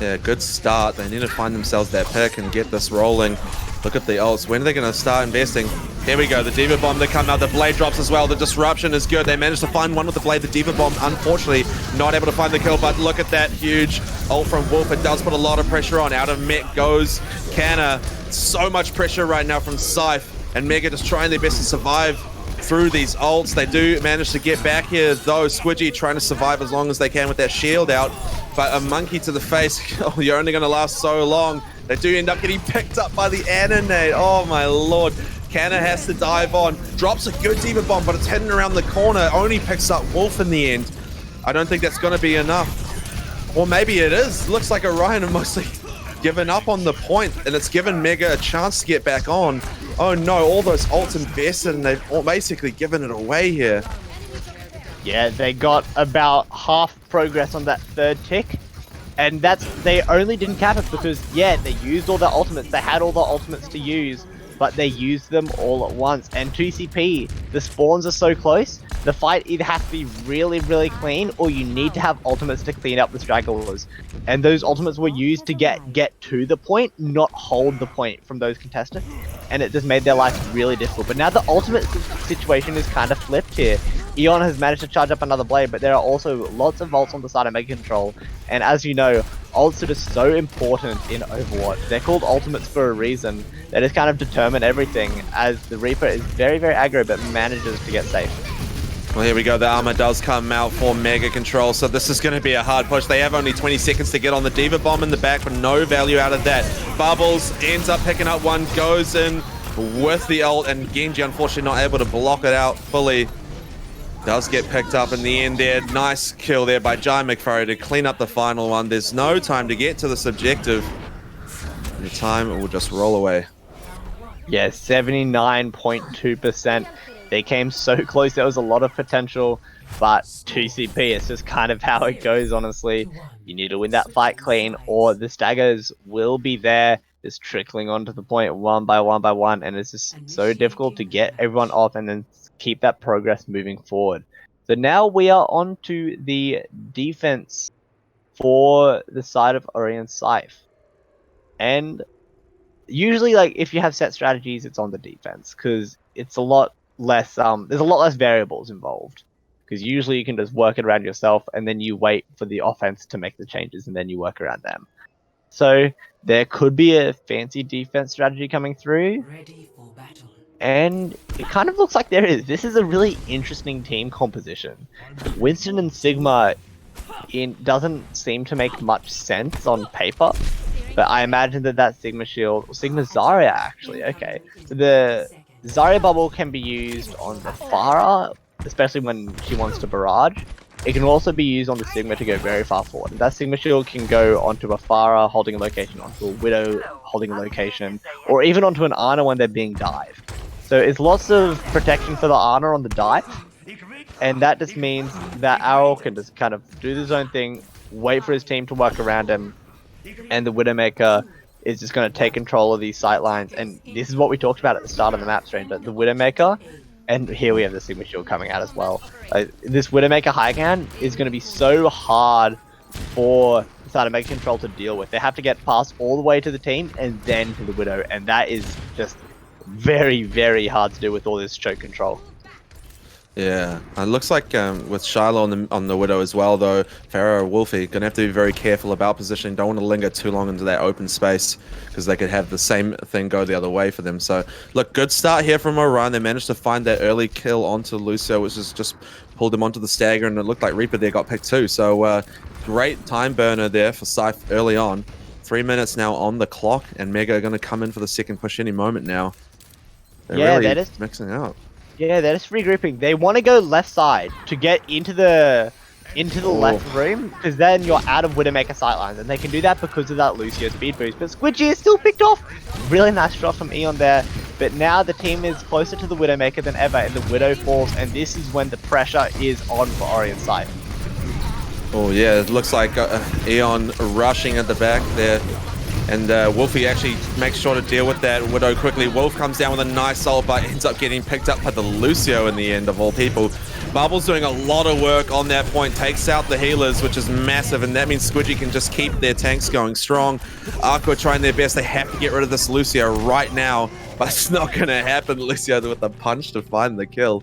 Yeah, good start. They need to find themselves that pick and get this rolling. Look at the ults. When are they going to start investing? Here we go. The Diva Bomb to come out. The Blade drops as well. The disruption is good. They managed to find one with the Blade. The Diva Bomb, unfortunately, not able to find the kill. But look at that huge ult from Wolf. It does put a lot of pressure on. Out of mech goes Kana. So much pressure right now from Saiph. And Mega just trying their best to survive through these ults. They do manage to get back here, though. Squidgy trying to survive as long as they can with that shield out. But a monkey to the face. Oh, you're only going to last so long. They do end up getting picked up by the Ananate. Oh my lord. Kana has to dive on. Drops a good Diva Bomb, but it's heading around the corner. Only picks up Wolf in the end. I don't think that's going to be enough. Or maybe it is. Looks like Orion have mostly given up on the point, and it's given Mega a chance to get back on. Oh no, all those ults invested, and they've basically given it away here. Yeah, they got about half progress on that third tick. And they only didn't cap it because, yeah, they used all their ultimates. They had all the ultimates to use, but they used them all at once. And 2CP, the spawns are so close, the fight either has to be really, really clean, or you need to have ultimates to clean up the stragglers. And those ultimates were used to get to the point, not hold the point from those contestants. And it just made their life really difficult. But now the ultimate situation is kind of flipped here. Eon has managed to charge up another blade, but there are also lots of ults on the side of MegaKontrol. And as you know, ults are just so important in Overwatch. They're called ultimates for a reason. They just kind of determine everything, as the Reaper is very, very aggro, but manages to get safe. Well, here we go. The armor does come out for MegaKontrol, so this is going to be a hard push. They have only 20 seconds to get on the Diva Bomb in the back, but no value out of that. Bubbles ends up picking up one, goes in with the ult, and Genji unfortunately not able to block it out fully. Does get picked up in the end there. Nice kill there by Jai McFurry to clean up the final one. There's no time to get to this objective. The time will just roll away. Yeah, 79.2%. They came so close. There was a lot of potential, but 2CP, it's just kind of how it goes, honestly. You need to win that fight clean, or the staggers will be there, just trickling onto the point one by one by one, and it's just so difficult to get everyone off and then keep that progress moving forward. So now we are on to the defense for the side of Orion Saiph. And usually, like, if you have set strategies, it's on the defense, because it's a lot less there's a lot less variables involved, because usually you can just work it around yourself and then you wait for the offense to make the changes and then you work around them. So there could be a fancy defense strategy coming through, Ready for battle. and it kind of looks like there is. This is a really interesting team composition. Winston and Sigma doesn't seem to make much sense on paper, but I imagine that Sigma shield, Sigma Zarya actually, okay. So the Zarya bubble can be used on the Pharah, especially when she wants to barrage. It can also be used on the Sigma to go very far forward. And that Sigma shield can go onto a Pharah holding a location, onto a Widow holding a location, or even onto an Ana when they're being dived. So it's lots of protection for the Ana on the dive, and that just means that AAOL can just kind of do his own thing, wait for his team to work around him, and the Widowmaker is just going to take control of these sight lines. And this is what we talked about at the start of the map stream, but the Widowmaker, and here we have the Sigma Shield coming out as well. This Widowmaker Highcan is going to be so hard for the side of MegaKontrol to deal with. They have to get past all the way to the team and then to the Widow, and that is just very, very hard to do with all this choke control. Yeah, it looks like with Shiloh on the Widow as well, though, Pharah or Wolfie gonna have to be very careful about positioning. Don't want to linger too long into that open space, because they could have the same thing go the other way for them. So, look, good start here from Orion. They managed to find that early kill onto Lucio, which is just pulled him onto the stagger, and it looked like Reaper there got picked too. So, great time burner there for Saiph early on. 3 minutes now on the clock, and Mega are gonna come in for the second push any moment now. They're really mixing out. Yeah, they're just regrouping. They want to go left side to get into the left room, because then you're out of Widowmaker sightlines, and they can do that because of that Lucio speed boost. But Squidgy is still picked off. Really nice shot from Eon there. But now the team is closer to the Widowmaker than ever, and the Widow falls, and this is when the pressure is on for Orion Saiph. Oh yeah, it looks like Eon rushing at the back there. And Wolfie actually makes sure to deal with that Widow quickly. Wolf comes down with a nice ult, but ends up getting picked up by the Lucio in the end, of all people. Bubbles doing a lot of work on that point, takes out the healers, which is massive, and that means Squidgy can just keep their tanks going strong. Aqua trying their best. They have to get rid of this Lucio right now, but it's not going to happen. Lucio with the punch to find the kill.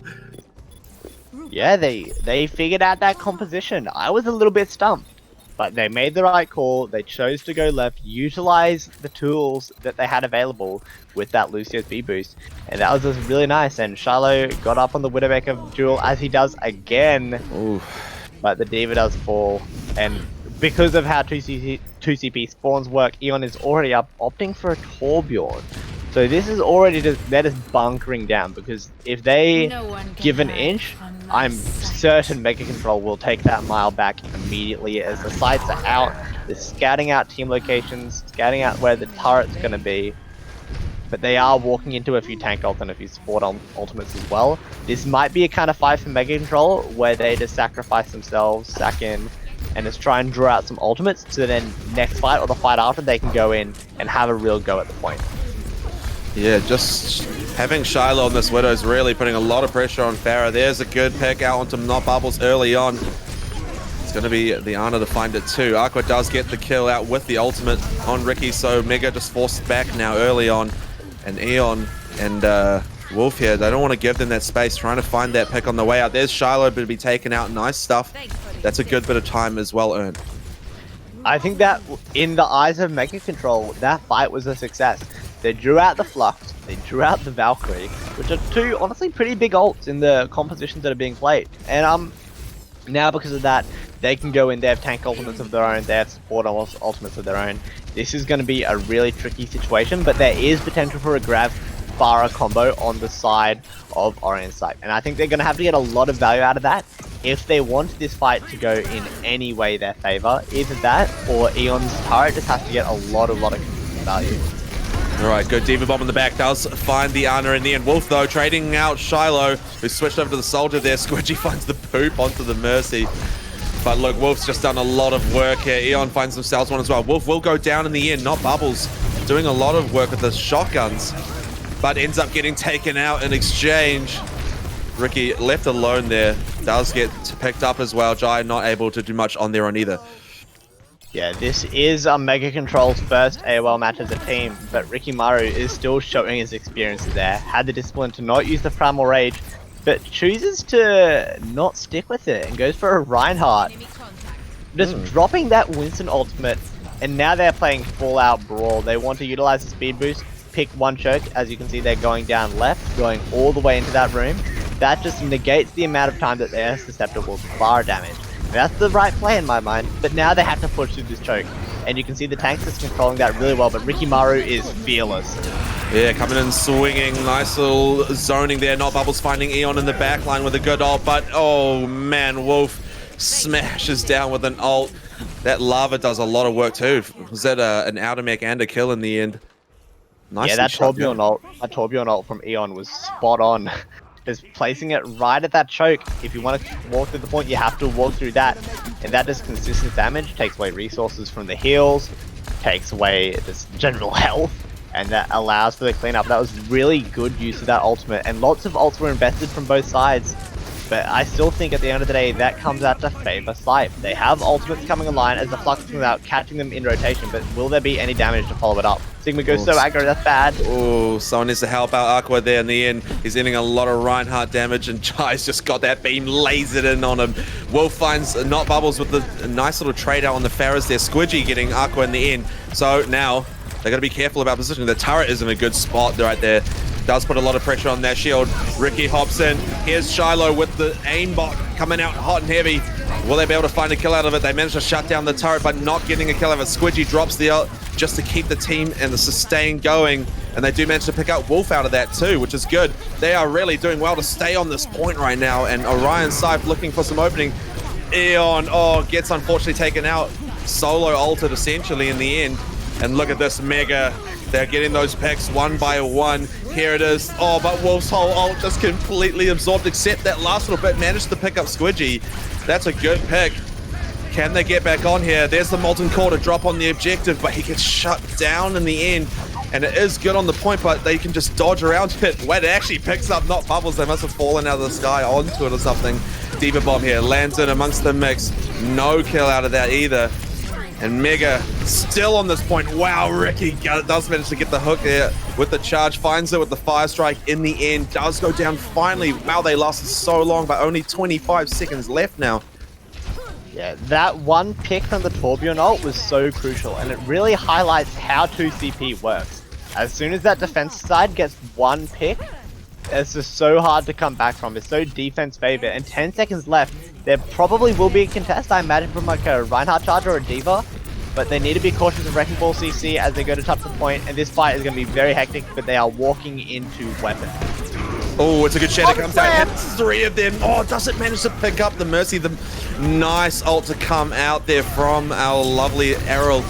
Yeah, they figured out that composition. I was a little bit stumped. But they made the right call. They chose to go left, utilize the tools that they had available with that Lucio speed boost, and that was just really nice. And Shiloh got up on the Widowmaker duel, as he does again. Ooh. But the Diva does fall, and because of how 2CP spawns work, Eon is already up, opting for a Torbjorn. So this is already they're just bunkering down, because if they give an inch, I'm certain MegaKontrol will take that mile back immediately, as the sights are out. They're scouting out team locations, scouting out where the turret's going to be. But they are walking into a few tank ults and a few support ultimates as well. This might be a kind of fight for MegaKontrol where they just sacrifice themselves, sack in, and just try and draw out some ultimates, so then next fight or the fight after they can go in and have a real go at the point. Yeah, just having Shiloh on this Widow is really putting a lot of pressure on Pharah. There's a good pick out onto Not Bubbles early on. It's going to be the Ana to find it too. Aqua does get the kill out with the ultimate on Ricky, so Mega just forced back now early on. And Eon and Wolf here, they don't want to give them that space, trying to find that pick on the way out. There's Shiloh to be taken out. Nice stuff. That's a good bit of time as well earned. I think that in the eyes of MegaKontrol, that fight was a success. They drew out the Flux, they drew out the Valkyrie, which are two honestly pretty big ults in the compositions that are being played. And now because of that, they can go in, they have tank ultimates of their own, they have support ultimates of their own. This is going to be a really tricky situation, but there is potential for a grab Pharah combo on the side of Orion Saiph. And I think they're going to have to get a lot of value out of that if they want this fight to go in any way their favor. Either that or Eon's turret just has to get a lot of value. Alright, good Diva Bomb in the back, does find the Ana in the end. Wolf, though, trading out Shiloh, who switched over to the Soldier there. Squidgy finds the poop onto the Mercy. But look, Wolf's just done a lot of work here. Eon finds themselves one as well. Wolf will go down in the end, not Bubbles. Doing a lot of work with the shotguns, but ends up getting taken out in exchange. Ricky left alone there, does get picked up as well. Jai not able to do much on their own either. Yeah, this is MegaKontrol's first AOL match as a team, but Ricky Maru is still showing his experiences there. Had the discipline to not use the Primal Rage, but chooses to not stick with it and goes for a Reinhardt. Just dropping that Winston ultimate, and now they're playing full-out Brawl. They want to utilize the speed boost, pick one choke. As you can see, they're going down left, going all the way into that room. That just negates the amount of time that they're susceptible to fire damage. That's the right play in my mind, but now they have to push through this choke. And you can see the tanks is controlling that really well, but Ricky Maru is fearless. Yeah, coming in swinging, nice little zoning there. Not Bubbles finding Eon in the back line with a good ult, but oh man, Wolf smashes down with an ult. That lava does a lot of work too. Was that an outer mech and a kill in the end? Nice. Yeah, that Torbjorn ult from Eon was spot on. Just placing it right at that choke. If you want to walk through the point, you have to walk through that. And that does consistent damage, takes away resources from the heals, takes away just general health, and that allows for the cleanup. That was really good use of that ultimate, and lots of ults were invested from both sides. But I still think at the end of the day, that comes out to favor Saiph. They have ultimates coming online as the Flux comes out, catching them in rotation, but will there be any damage to follow it up? Sigma goes so aggro, that's bad. Oh, someone needs to help out Aqua there in the end. He's ending a lot of Reinhardt damage, and Jai's just got that beam lasered in on him. Wolf finds Not Bubbles with a nice little trade out on the Pharahs there. Squidgy getting Aqua in the end. So now, they got to be careful about positioning. The turret is in a good spot right there. Does put a lot of pressure on that shield. Ricky hops in. Here's Shiloh with the aimbot coming out hot and heavy. Will they be able to find a kill out of it? They managed to shut down the turret, but not getting a kill out of it. Squidgy drops the ult just to keep the team and the sustain going. And they do manage to pick out Wolf out of that too, which is good. They are really doing well to stay on this point right now. And Orion Saiph looking for some opening. Eon, gets unfortunately taken out. Solo ulted essentially in the end. And look at this Mega. They're getting those picks one by one. Here it is. Oh, but Wolf's whole ult just completely absorbed, except that last little bit managed to pick up Squidgy. That's a good pick. Can they get back on here? There's the Molten Core to drop on the objective, but he gets shut down in the end. And it is good on the point, but they can just dodge around it. When it actually picks up Not Bubbles, they must have fallen out of the sky onto it or something. Diva Bomb here, lands in amongst the mix. No kill out of that either. And Mega still on this point. Wow, Ricky does manage to get the hook there with the charge. Finds it with the fire strike in the end. Does go down finally. Wow, they lasted so long, but only 25 seconds left now. Yeah, that one pick from the Torbjorn ult was so crucial, and it really highlights how 2CP works. As soon as that defense side gets one pick, it's just so hard to come back from. It's so defense favored, and 10 seconds left. There probably will be a contest, I imagine, from like a Reinhardt charge or a Diva, but they need to be cautious of Wrecking Ball CC as they go to touch the point, and this fight is going to be very hectic, but they are walking into weapons. Oh, it's a good shadow comes out, hits three of them. Oh, doesn't manage to pick up the Mercy. The nice ult to come out there from our lovely Errol.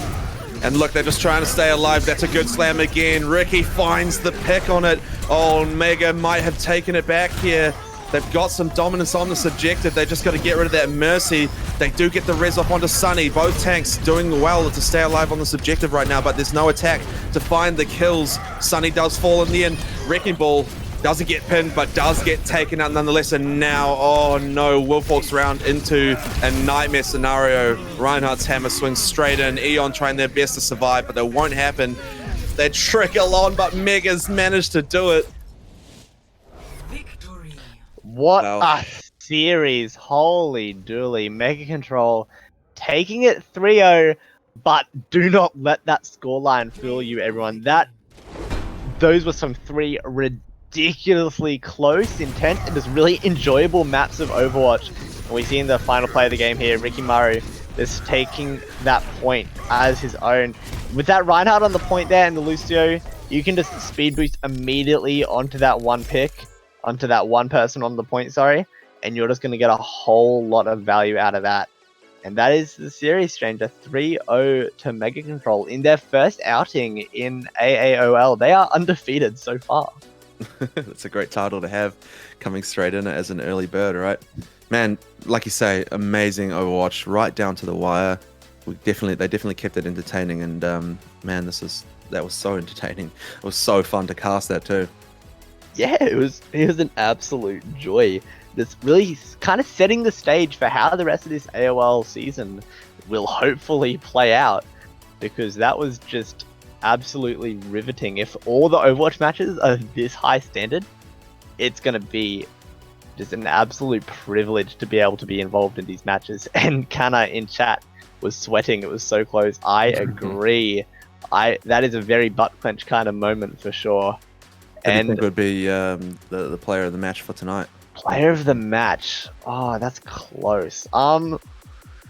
And look, they're just trying to stay alive. That's a good slam again. Ricky finds the pick on it. Oh, Mega might have taken it back here. They've got some dominance on this objective. They just got to get rid of that Mercy. They do get the res off onto Sunny. Both tanks doing well to stay alive on this objective right now, but there's no attack to find the kills. Sunny does fall in the end. Wrecking Ball doesn't get pinned, but does get taken out nonetheless. And now, oh no, Wolf walks around into a nightmare scenario. Reinhardt's hammer swings straight in. Eon trying their best to survive, but that won't happen. They trickle on, but Mega's managed to do it. Victory. What Wow. a series. Holy dooly. MegaKontrol taking it 3-0, but do not let that scoreline fool you, everyone. That those were some 3 ridiculously close, intense, and just really enjoyable maps of Overwatch. And we see in the final play of the game here, Ricky Maru just taking that point as his own. With that Reinhardt on the point there and the Lucio, you can just speed boost immediately onto that one pick, onto that one person on the point, sorry, and you're just going to get a whole lot of value out of that. And that is the series, Stranger. 3-0 to MegaKontrol in their first outing in AAOL. They are undefeated so far. That's a great title to have, coming straight in as an early bird, right? Man, like you say, amazing Overwatch, right down to the wire. They definitely kept it entertaining, and man, that was so entertaining. It was so fun to cast that too. Yeah, it was an absolute joy. This really kind of setting the stage for how the rest of this AOL season will hopefully play out, because that was just absolutely riveting. If all the Overwatch matches are this high standard, it's going to be just an absolute privilege to be able to be involved in these matches. And Kana in chat was sweating. It was so close. I agree. That is a very butt clench kind of moment for sure. Who do you think would be the player of the match for tonight? Player of the match. Oh, that's close.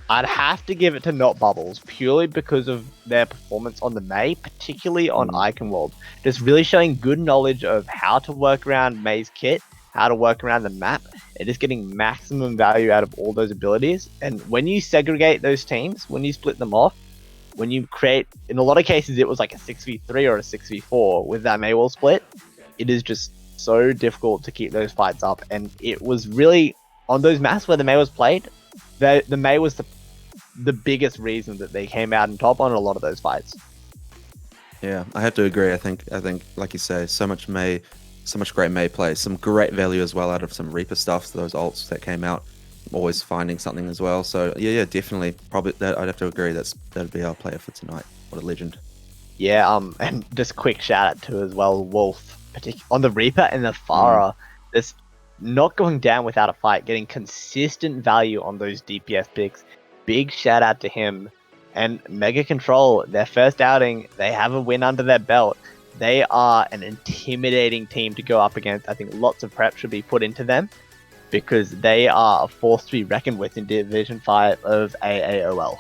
I'd have to give it to Not Bubbles, purely because of their performance on the Mei, particularly on Icon World. Just really showing good knowledge of how to work around Mei's kit, how to work around the map, and just getting maximum value out of all those abilities. And when you segregate those teams, when you split them off, when you create, in a lot of cases, it was like a 6v3 or a 6v4 with that Mei wall split. It is just so difficult to keep those fights up. And it was really, on those maps where the Mei was played, the Mei was the biggest reason that they came out on top on a lot of those fights. Yeah, I have to agree. I think, like you say, so much great Mei play, some great value as well out of some Reaper stuff. So those ults that came out, always finding something as well. So yeah, definitely, probably I'd have to agree. That'd be our player for tonight. What a legend. Yeah, and just quick shout out to as well, Wolf, on the Reaper and the Pharah. Just not going down without a fight, getting consistent value on those DPS picks. Big shout out to him. And MegaKontrol, their first outing, they have a win under their belt. They are an intimidating team to go up against. I think lots of prep should be put into them, because they are a force to be reckoned with in Division 5 of AAOL.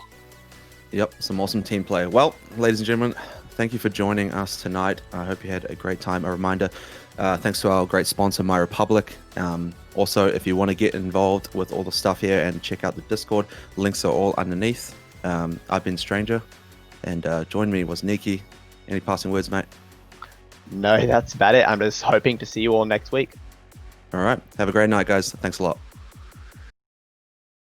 Yep, some awesome team play. Well, ladies and gentlemen, thank you for joining us tonight. I hope you had a great time. A reminder, thanks to our great sponsor, My Republic. Also, if you want to get involved with all the stuff here and check out the Discord, links are all underneath. I've been Stranger, and join me was Nikki. Any passing words, mate? No, that's about it. I'm just hoping to see you all next week. All right. Have a great night, guys. Thanks a lot.